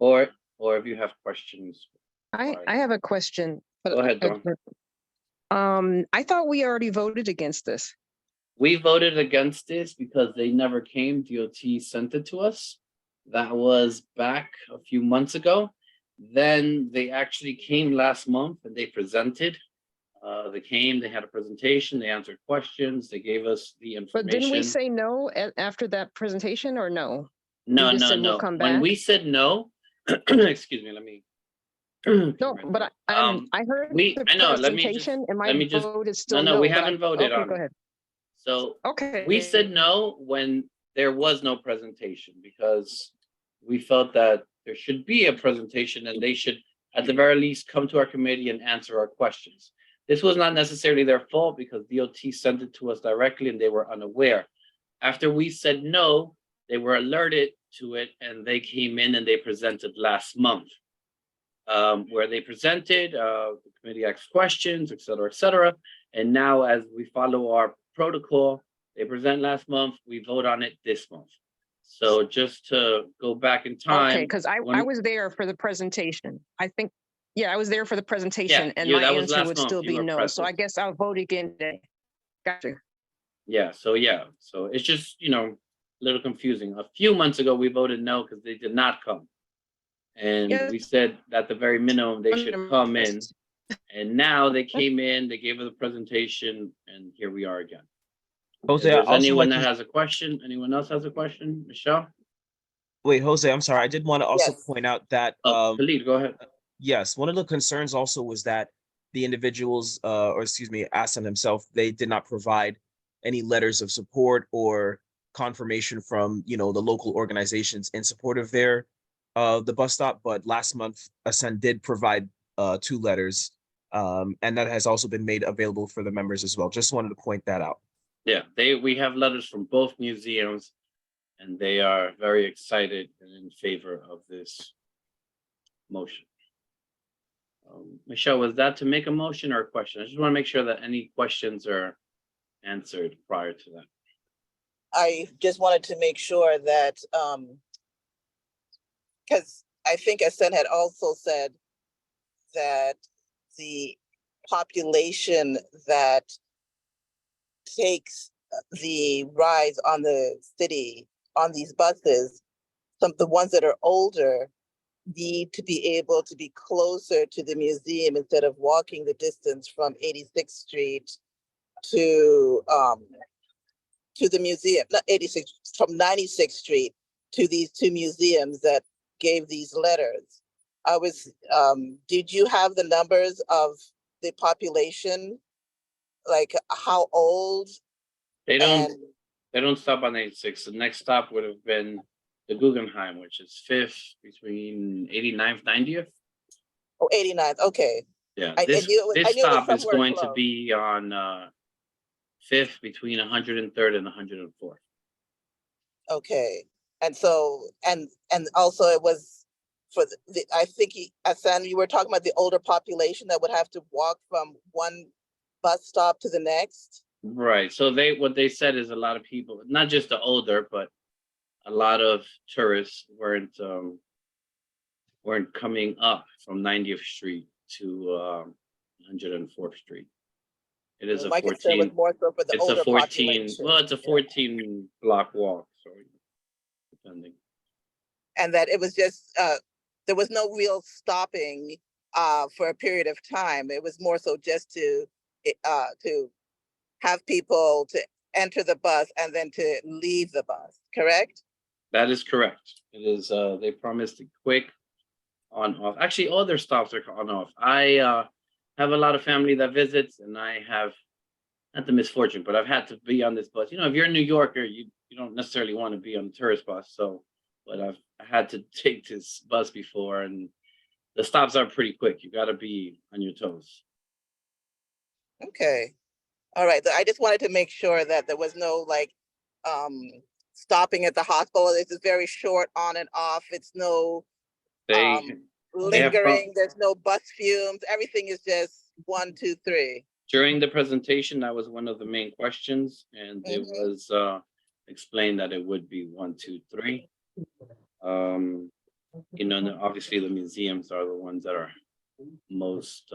or if you have questions. I have a question. Go ahead, Dawn. I thought we already voted against this. We voted against this because they never came. DOT sent it to us. That was back a few months ago. Then they actually came last month and they presented. They came, they had a presentation, they answered questions, they gave us the information. But didn't we say no after that presentation or no? No, We just no, said no. we'll come When back? we said no, excuse me, let me. No, but I heard the I know, let me just, presentation and my let me just, vote is still no, no. we but haven't voted okay, on go it. ahead. So Okay. we said no when there was no presentation because we felt that there should be a presentation and they should, at the very least, come to our committee and answer our questions. This was not necessarily their fault because DOT sent it to us directly and they were unaware. After we said no, they were alerted to it and they came in and they presented last month. Where they presented, the committee asked questions, et cetera, and now as we follow our protocol, they present last month, we vote on it this month. So just to go back in time. Okay, because I was there for the presentation. I think, yeah, I was there for the presentation and my that was answer last would month. still You be were no. So present. I guess I'll vote again today. Gotcha. So it's just, a little confusing. A few months ago, we voted no because they did not come. And we said at the very minimum, they should come in. And now they came in, they gave us a presentation, and here we are again. Jose, If I there's also anyone like that to, has a question, anyone else has a question? Michelle? wait, Jose, I'm sorry. I did want to also Yes. point out that Khalid, go ahead. yes, one of the concerns also was that the individuals, or excuse me, Asan himself, they did not provide any letters of support or confirmation from, the local organizations in support of their the bus stop. But last month, Asan did provide 2 letters, and that has also been made available for the members as well. Just wanted to point that out. Yeah, we have letters from both museums, and they are very excited and in favor of this motion. Michelle, was that to make a motion or a question? I just want to make sure that any questions are answered prior to that. I just wanted to make sure that, because I think Asen had also said that the population that takes the rides on the city, on these buses, some of the ones that are older need to be able to be closer to the museum instead of walking the distance from 86th Street to the museum, not 86, from 96th Street to these 2 museums that gave these letters. Did you have the numbers of the population? Like how old? They don't stop on 86. The next stop would have been the Guggenheim, which is 5th between 89th, 90th. Oh, 89th, okay. Yeah, I this knew it stop is somewhere going to close. be on 5th between 103rd and 104th. Okay, and so, and also it was for I think Asan, you were talking about the older population that would have to walk from one bus stop to the next. Right. So what they said is a lot of people, not just the older, but a lot of tourists weren't coming up from 90th Street to 104th Street. It is Well, a my concern was 14. more so for the It's older a 14. population. Well, it's a 14 block walk. So depending. And that it was just there was no real stopping for a period of time. It was more so just to have people to enter the bus and then to leave the bus, correct? That is correct. It is, they promised a quick on off. Actually, all their stops are on off. I have a lot of family that visits, and I have not the misfortune, but I've had to be on this bus. If you're a New Yorker, you don't necessarily want to be on the tourist bus. So, but I had to take this bus before, and the stops are pretty quick. You got to be on your toes. Okay. All right. I just wanted to make sure that there was no stopping at the hospital. It's a very short on and off. It's no lingering. There's no bus fumes. Everything is just 1, 2, 3. During the presentation, that was one of the main questions, and it was explained that it would be 1, 2, 3. you know, and obviously the museums are the ones that are most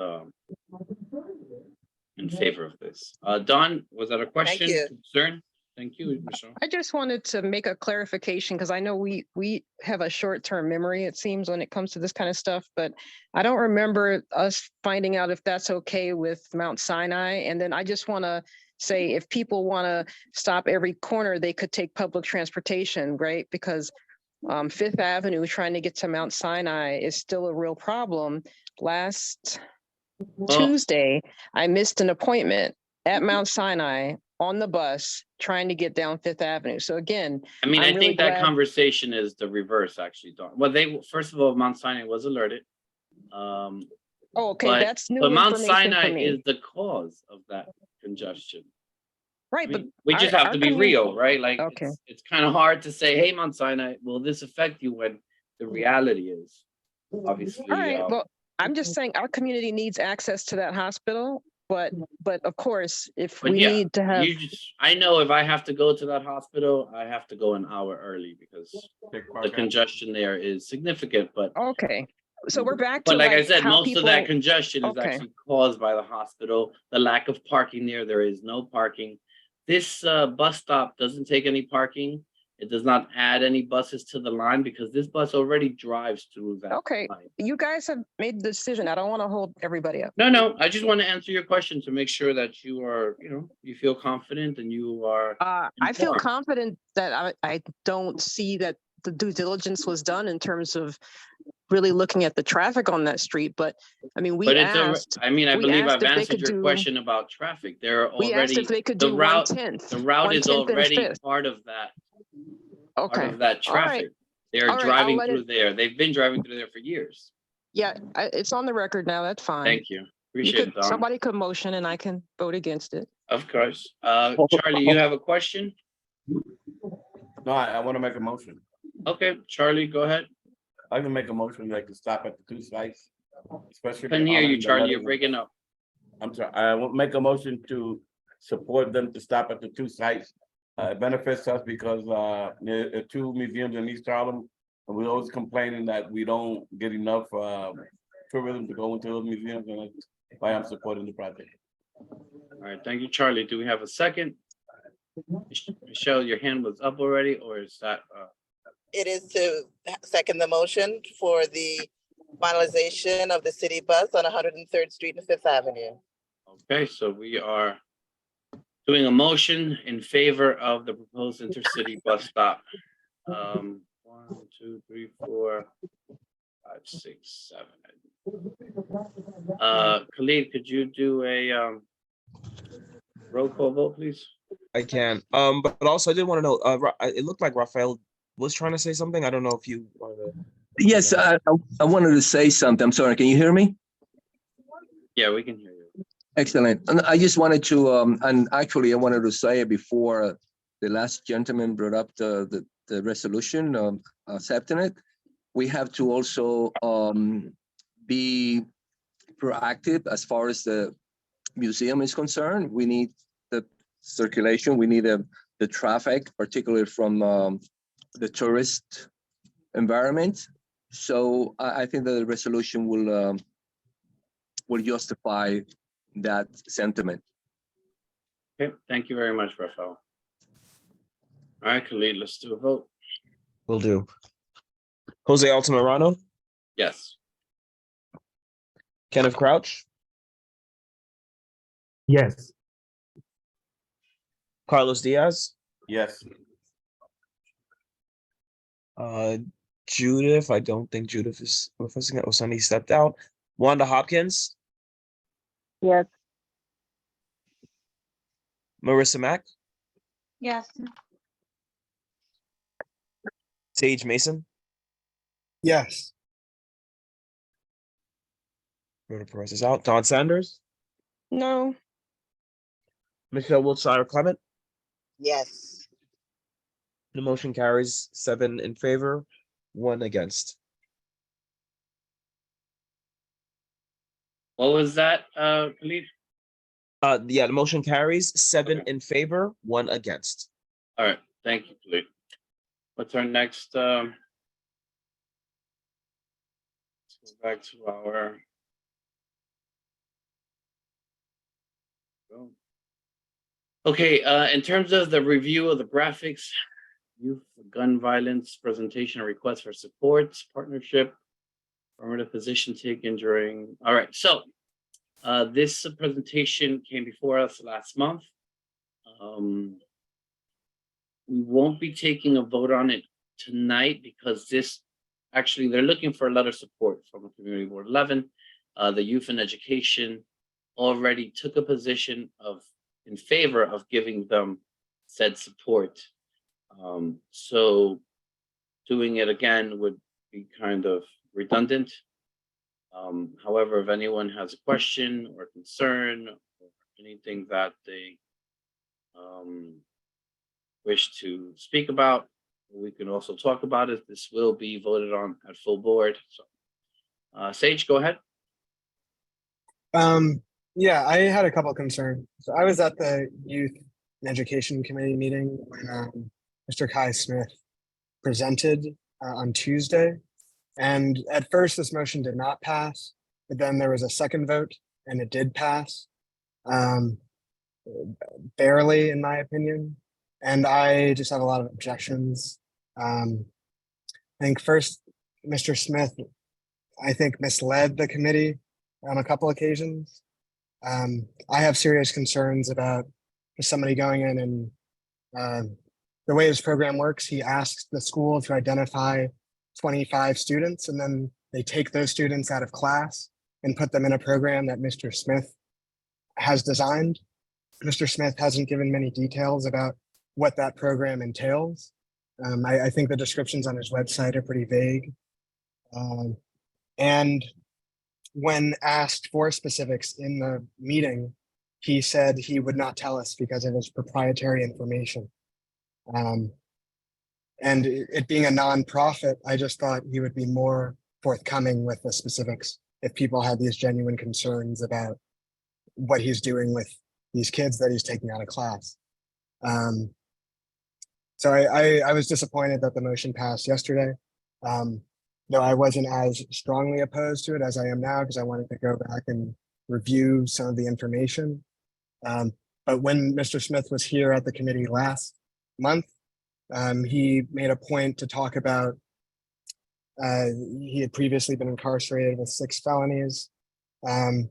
in favor of this. Don, was that a question, you. concern? Thank you, Michelle. I just wanted to make a clarification because I know we have a short-term memory, it seems, when it comes to this kind of stuff, but I don't remember us finding out if that's okay with Mount Sinai. And then I just want to say if people want to stop every corner, they could take public transportation, right? Because Fifth Avenue trying to get to Mount Sinai is still a real problem. Last Tuesday, I missed an appointment at Mount Sinai on the bus trying to get down Fifth Avenue. So again, I mean, I'm I really think that glad- conversation is the reverse, actually, Don. Well, first of all, Mount Sinai was alerted. Oh, okay, but, that's new but Mount information for Sinai me. is the cause of that congestion. Right, I mean, but we just our- have our to be commu- real, right? Like, Okay. it's kind of hard to say, hey, Mount Sinai, will this affect you, when the reality is, obviously. All right, well, I'm just saying our community needs access to that hospital, but of course, if But we yeah, need to have, I know if I have to go to that hospital, I have to go an hour early because the congestion there is significant, but. okay. So we're back to But like I said, how most of that people- congestion is Okay. actually caused by the hospital, the lack of parking there is no parking. This bus stop doesn't take any parking. It does not add any buses to the line because this bus already drives through that Okay, line. you guys have made the decision. I don't want to hold everybody up. No, I just want to answer your question to make sure that you are, you feel confident and you are. I feel informed. confident that I don't see that the due diligence was done in terms of really looking at the traffic on that street, but I mean, we But asked. I believe I've if they answered could your do- question about traffic. They're We asked already, if they could the do route, 1/10. the route is 1/10 and already 5th. part of that. Part Okay. of that All right. traffic. They're All right, I'll driving let through it- there. They've been driving through there for years. Yeah, it's on the record now. That's fine. Thank you. Appreciate it, Don. Somebody could motion and I can vote against it. Of course. Charlie, you have a question? No, I want to make a motion. Okay, Charlie, go ahead. I can make a motion like to stop at the two sites, especially. Couldn't hear you, Charlie. You're breaking up. I'm sorry. I will make a motion to support them to stop at the two sites. It benefits us because there are two museums in East Harlem. And we're always complaining that we don't get enough tourism to go into those museums, and that's why I'm supporting the project. All right, thank you, Charlie. Do we have a second? Michelle, your hand was up already, or is that? It is to second the motion for the finalization of the city bus on 103rd Street and Fifth Avenue. Okay, so we are doing a motion in favor of the proposed intercity bus stop. 1, 2, 3, 4, 5, 6, 7. Khalid, could you do a roll call vote, please? I can. But also I did want to know, it looked like Raphael was trying to say something. I don't know if you wanted to. Yes, I wanted to say something. I'm sorry. Can you hear me? Yeah, we can hear you. Excellent. And I just wanted to, and actually I wanted to say it before the last gentleman brought up the resolution accepting it. We have to also be proactive as far as the museum is concerned. We need the circulation. We need the traffic, particularly from the tourist environment. So I think that the resolution will justify that sentiment. Okay, thank you very much, Rafael. All right, Khalid, let's do a vote. Will do. Jose Altamirano, Yes. Kenneth Crouch, Yes. Carlos Diaz, Yes. Judith. I don't think Judith is with us again. Osani stepped out. Wanda Hopkins, Yes. Marissa Mack, Yes. Sage Mason, Yes. Rhoda Perez is out. Don Sanders, No, Michelle Wiltshire Clement. Yes. The motion carries 7 in favor, 1 against. What was that, Khalid? Yeah, the motion carries 7 in favor, 1 against. All right, thank you, Khalid. What's our next? back to our. Okay, in terms of the review of the graphics, youth gun violence presentation request for support, partnership, affirmative position taken during, all right, so this presentation came before us last month. We won't be taking a vote on it tonight because this, actually, they're looking for a letter of support from Community Board 11. The Youth and Education already took a position in favor of giving them said support. So doing it again would be kind of redundant. However, if anyone has a question or concern or anything that they wish to speak about, we can also talk about it. This will be voted on at full board. So, Sage, go ahead. Yeah, I had a couple concerns. So I was at the Youth and Education Committee meeting when Mr. Kai Smith presented on Tuesday. And at first, this motion did not pass, but then there was a second vote and it did pass. Barely, in my opinion. And I just have a lot of objections. I think first, Mr. Smith, I think, misled the committee on a couple occasions. I have serious concerns about somebody going in and the way his program works, he asks the school to identify 25 students, and then they take those students out of class and put them in a program that Mr. Smith has designed. Mr. Smith hasn't given many details about what that program entails. I think the descriptions on his website are pretty vague. And when asked for specifics in the meeting, he said he would not tell us because it was proprietary information. And it being a nonprofit, I just thought he would be more forthcoming with the specifics if people had these genuine concerns about what he's doing with these kids that he's taking out of class. So I was disappointed that the motion passed yesterday. No, I wasn't as strongly opposed to it as I am now because I wanted to go back and review some of the information. But when Mr. Smith was here at the committee last month, he made a point to talk about he had previously been incarcerated with 6 felonies. And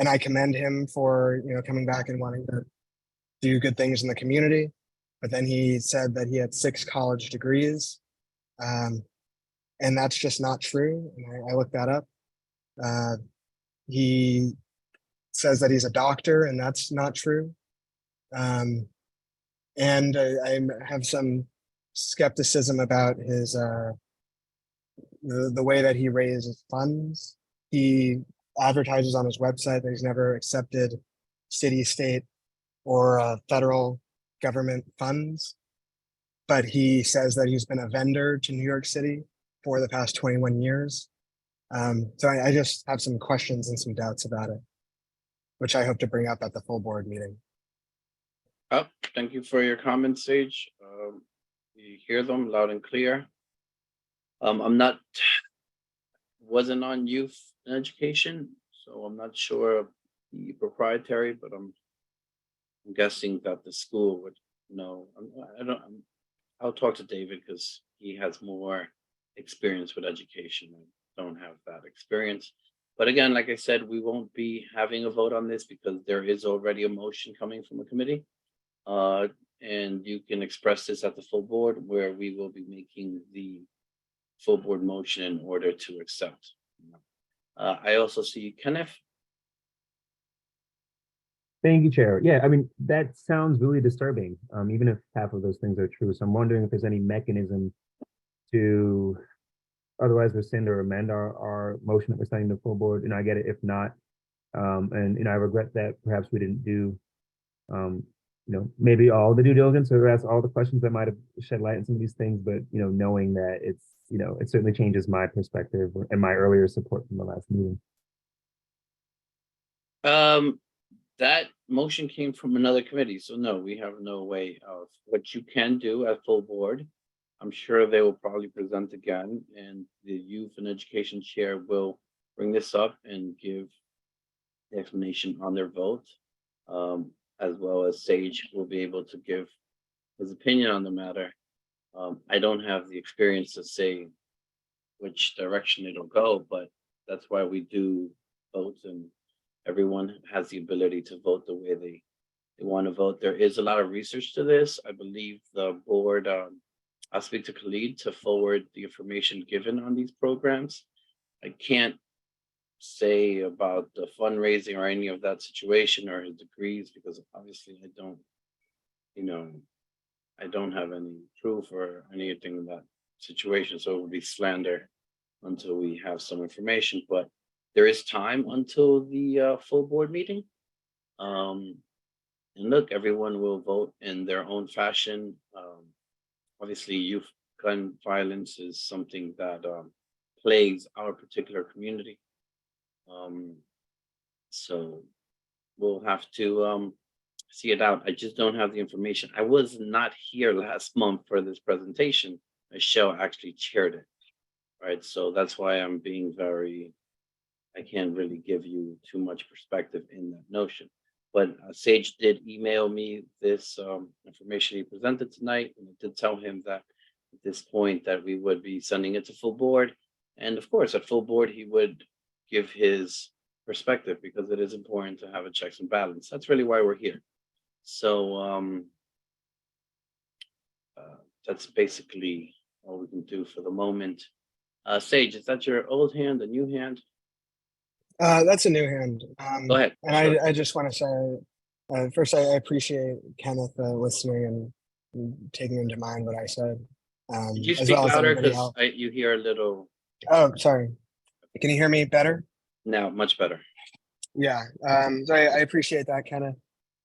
I commend him for coming back and wanting to do good things in the community. But then he said that he had 6 college degrees. And that's just not true. And I looked that up. He says that he's a doctor, and that's not true. And I have some skepticism about his the way that he raises funds. He advertises on his website that he's never accepted city, state, or federal government funds, but he says that he's been a vendor to New York City for the past 21 years. So I just have some questions and some doubts about it, which I hope to bring up at the full board meeting. Oh, thank you for your comments, Sage. You hear them loud and clear. Wasn't on youth and education, so I'm not sure of the proprietary, but I'm guessing that the school would know. I'll talk to David because he has more experience with education. I don't have that experience. But again, like I said, we won't be having a vote on this because there is already a motion coming from a committee. And you can express this at the full board where we will be making the full board motion in order to accept. I also see Kenneth. Thank you, Chair. Yeah, I mean, that sounds really disturbing, even if half of those things are true. So I'm wondering if there's any mechanism to otherwise rescind or amend our motion that we're sending to full board. And I get it if not. And I regret that perhaps we didn't do, maybe all the due diligence or ask all the questions that might have shed light on some of these things. But, knowing that it's, it certainly changes my perspective and my earlier support from the last meeting. That motion came from another committee, so no, we have no way of what you can do at full board. I'm sure they will probably present again, and the youth and education chair will bring this up and give the explanation on their vote, as well as Sage will be able to give his opinion on the matter. I don't have the experience to say which direction it'll go, but that's why we do votes, and everyone has the ability to vote the way they want to vote. There is a lot of research to this. I believe the board, I'll speak to Khalid to forward the information given on these programs. I can't say about the fundraising or any of that situation or his degrees, because obviously I don't, I don't have any proof or anything in that situation. So it would be slander until we have some information, but there is time until the full board meeting. And look, everyone will vote in their own fashion. Obviously, youth gun violence is something that plagues our particular community. So we'll have to see it out. I just don't have the information. I was not here last month for this presentation. Michelle actually chaired it, right? So that's why I'm being I can't really give you too much perspective in that notion. But Sage did email me this information he presented tonight, and I did tell him that at this point that we would be sending it to full board. And of course, at full board, he would give his perspective, because it is important to have a checks and balance. That's really why we're here. So that's basically all we can do for the moment. Sage, is that your old hand, a new hand? That's a new hand. Go ahead. And I just want to say, first, I appreciate Kenneth listening and taking into mind what I said. Did you as speak well as louder? everybody Because else. you hear a little. Oh, sorry. Can you hear me better? Now, much better. Yeah. So I appreciate that, Kenneth.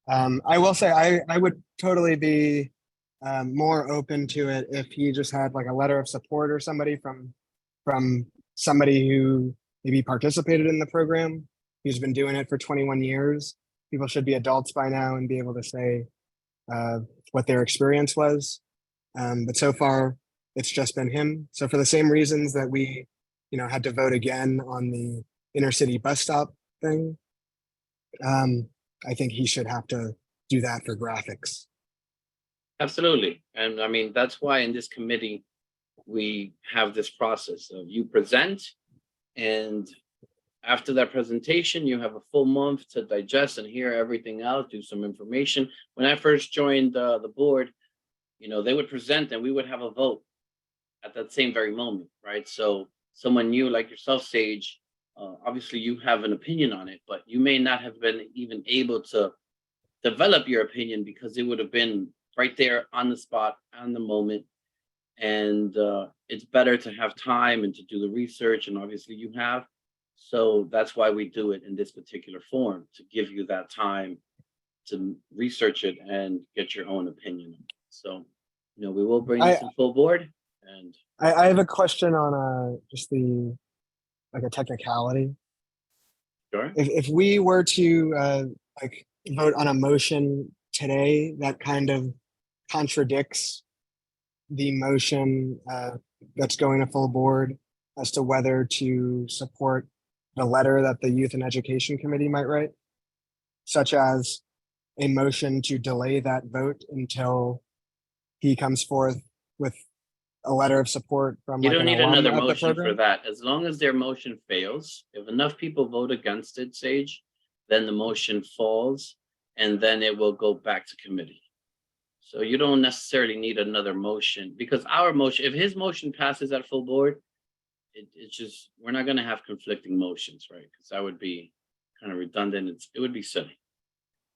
I will say I would totally be more open to it if he just had like a letter of support or somebody from somebody who maybe participated in the program, who's been doing it for 21 years. People should be adults by now and be able to say what their experience was. But so far, it's just been him. So for the same reasons that we, had to vote again on the inner city bus stop thing, I think he should have to do that for graphics. Absolutely. And I mean, that's why in this committee, we have this process of you present, and after that presentation, you have a full month to digest and hear everything out, do some information. When I first joined the board, they would present and we would have a vote at that same very moment, right? So someone new like yourself, Sage, obviously you have an opinion on it, but you may not have been even able to develop your opinion because it would have been right there on the spot, on the moment. And it's better to have time and to do the research, and obviously you have. So that's why we do it in this particular form, to give you that time to research it and get your own opinion. So, we will bring this to full board. And I have a question on just a technicality. Sure. If we were to vote on a motion today that kind of contradicts the motion that's going to full board as to whether to support the letter that the Youth and Education Committee might write, such as a motion to delay that vote until he comes forth with a letter of support from you like don't an need alum another of the motion for program? that. As long as their motion fails, if enough people vote against it, Sage, then the motion falls, and then it will go back to committee. So you don't necessarily need another motion, because our motion, if his motion passes at full board, it's just, we're not going to have conflicting motions, right? Because that would be kind of redundant. It would be silly.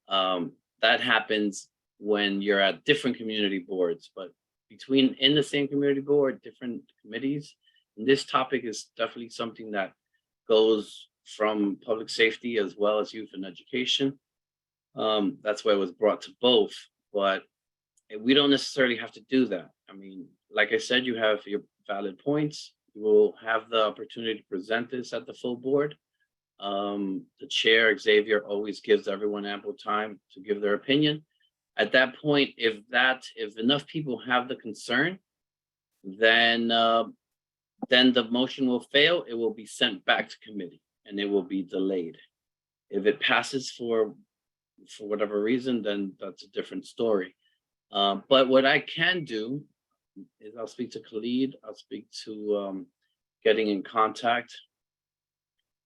That happens when you're at different community boards, but in the same community board, different committees. And this topic is definitely something that goes from public safety as well as youth and education. That's why it was brought to both, but we don't necessarily have to do that. I mean, like I said, you have your valid points. You will have the opportunity to present this at the full board. The chair, Xavier, always gives everyone ample time to give their opinion. At that point, if enough people have the concern, then the motion will fail. It will be sent back to committee. and it will be delayed. If it passes for whatever reason, then that's a different story. But what I can do is I'll speak to Khalid. I'll speak to getting in contact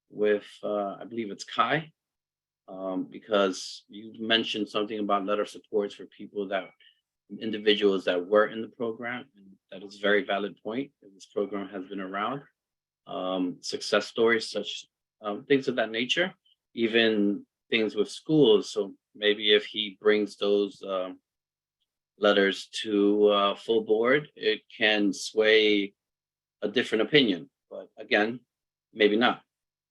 with, I believe it's Kai, because you mentioned something about letter of supports for people individuals that were in the program. And that is a very valid point. This program has been around. Success stories, such things of that nature, even things with schools. So maybe if he brings those letters to full board, it can sway a different opinion. But again, maybe not.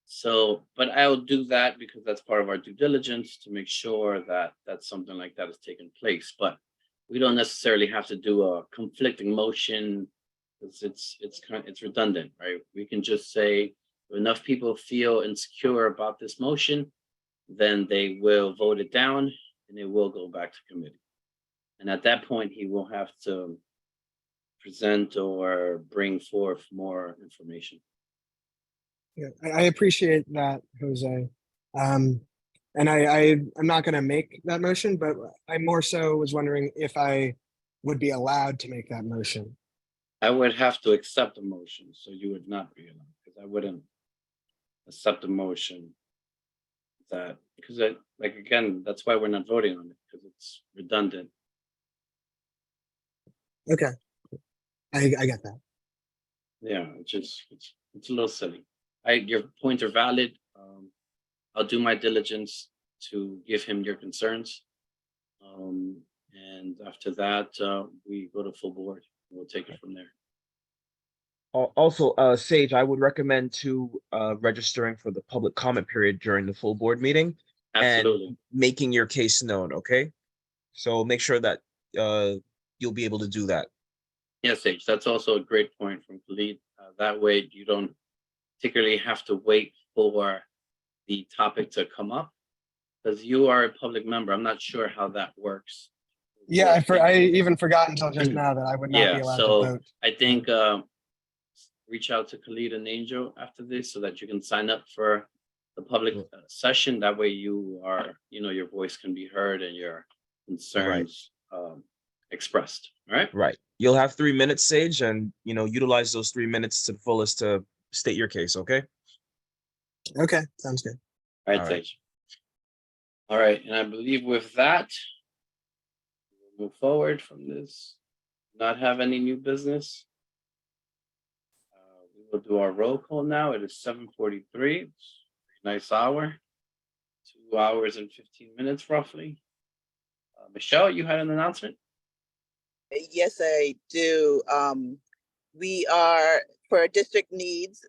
So, but I'll do that because that's part of our due diligence to make sure that something like that is taking place. But we don't necessarily have to do a conflicting motion because it's redundant, right? We can just say if enough people feel insecure about this motion, then they will vote it down and it will go back to committee. And at that point, he will have to present or bring forth more information. Yeah, I appreciate that, Jose. And I'm not going to make that motion, but I more so was wondering if I would be allowed to make that motion. I would have to accept the motion, so you would not be allowed, because I wouldn't accept a motion because again, that's why we're not voting on it, because it's redundant. Okay, I get that. Yeah, it's a little silly. Your points are valid. I'll do my diligence to give him your concerns. And after that, we go to full board. We'll take it from there. Also, Sage, I would recommend registering for the public comment period during the full board meeting. Absolutely. And making your case known, okay? So make sure that you'll be able to do that. Yes, Sage, that's also a great point from Khalid. That way you don't particularly have to wait for the topic to come up, because you are a public member. I'm not sure how that works. Yeah, I even forgot until just now that I would not be allowed to vote. I think reach out to Khalid and Angel after this so that you can sign up for the public session. That way you are, your voice can be heard and your concerns expressed. All right. Right. You'll have 3 minutes, Sage, and utilize those 3 minutes to the fullest to state your case. Okay. Okay, sounds good. All right, Sage. All right, and I believe with that, we'll move forward from this. Not have any new business. We will do our roll call now. It is 7:43. Nice hour. 2 hours and 15 minutes roughly. Michelle, you had an announcement? Yes, I do. We are, for district needs,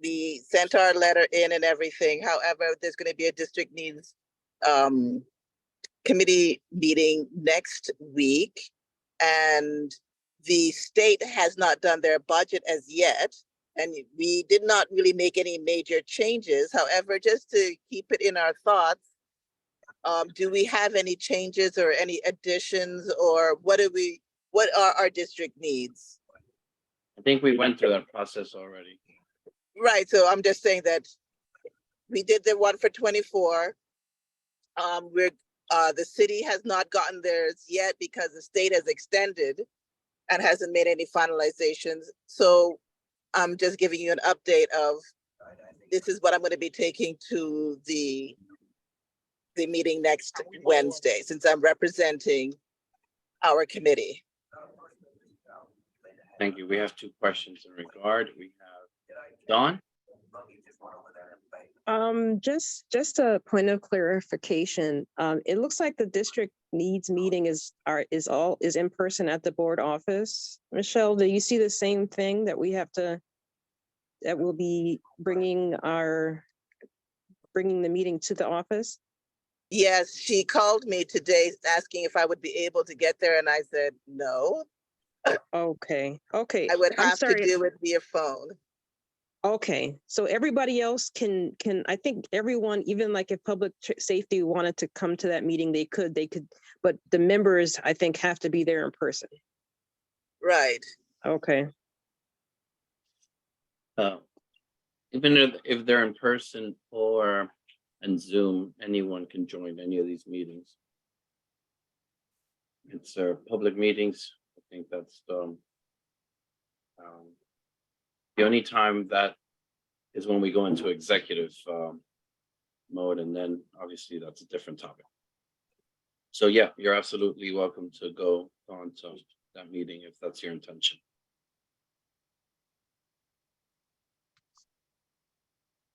we sent our letter in and everything. However, there's going to be a district needs committee meeting next week, and the state has not done their budget as yet, and we did not really make any major changes. However, just to keep it in our thoughts, do we have any changes or any additions, or what are our district needs? I think we went through that process already. Right, so I'm just saying that we did the one for 24. The city has not gotten theirs yet because the state has extended and hasn't made any finalizations. So I'm just giving you an update of this is what I'm going to be taking to the meeting next Wednesday, since I'm representing our committee. Thank you. We have 2 questions in regard. We have Dawn. Just a point of clarification. It looks like the district needs meeting is in person at the board office. Michelle, do you see the same thing that we'll be bringing the meeting to the office? Yes, she called me today asking if I would be able to get there, and I said no. Okay. I would have to do it via phone. Okay, so everybody else can, I think everyone, even like if public safety wanted to come to that meeting, they could, but the members, I think, have to be there in person. Right. Okay. Even if they're in person or in Zoom, anyone can join any of these meetings. It's public meetings. I think that's the only time that is when we go into executive mode, and then obviously that's a different topic. So yeah, you're absolutely welcome to go on to that meeting if that's your intention.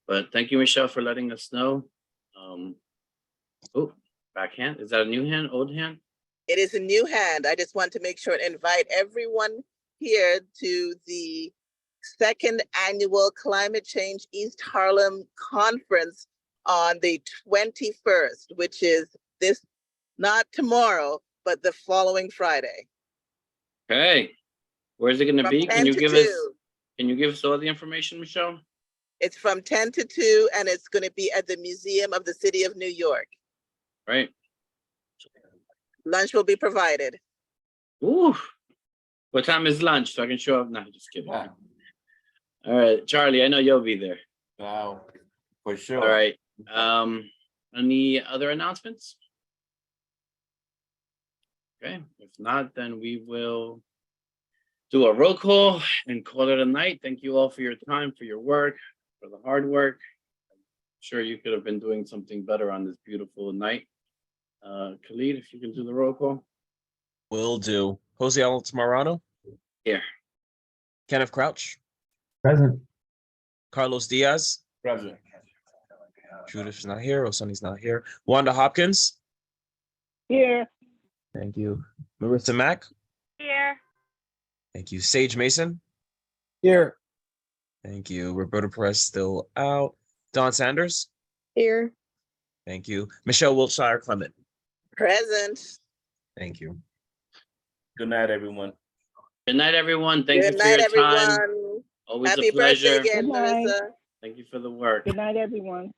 But thank you, Michelle, for letting us know. Oh, backhand. Is that a new hand, old hand? It is a new hand. I just want to make sure and invite everyone here to the second annual Climate Change East Harlem Conference on the 21st, which is this, not tomorrow, but the following Friday. Okay. Where's it going to From be? 10 Can you to give 2. us? Can you give us all the information, Michelle? It's from 10 to 2, and it's going to be at the Museum of the City of New York. Right. Lunch will be provided. Ooh. What time is lunch so I can show up? No, just kidding. All right, Charlie, I know you'll be there. Wow, for sure. All right. Any other announcements? Okay, if not, then we will do a roll call and call it a night. Thank you all for your time, for your work, for the hard work. I'm sure you could have been doing something better on this beautiful night. Khalid, if you can do the roll call. Will do. Jose Altamirano, Here. Kenneth Crouch, Present. Carlos Diaz, Present. Judith's not here, Osani's not here. Wanda Hopkins, Here. thank you. Marissa Mack, Here. thank you. Sage Mason, Here. thank you. Roberta Perez still out. Don Sanders, Here. thank you. Michelle Wiltshire Clement, Present. thank you. Good night, everyone. Good night, everyone. Thank Good you for night, your time. everyone. Always Happy a pleasure. birthday again, Good night. Marissa. Thank you for the work. Good night, everyone.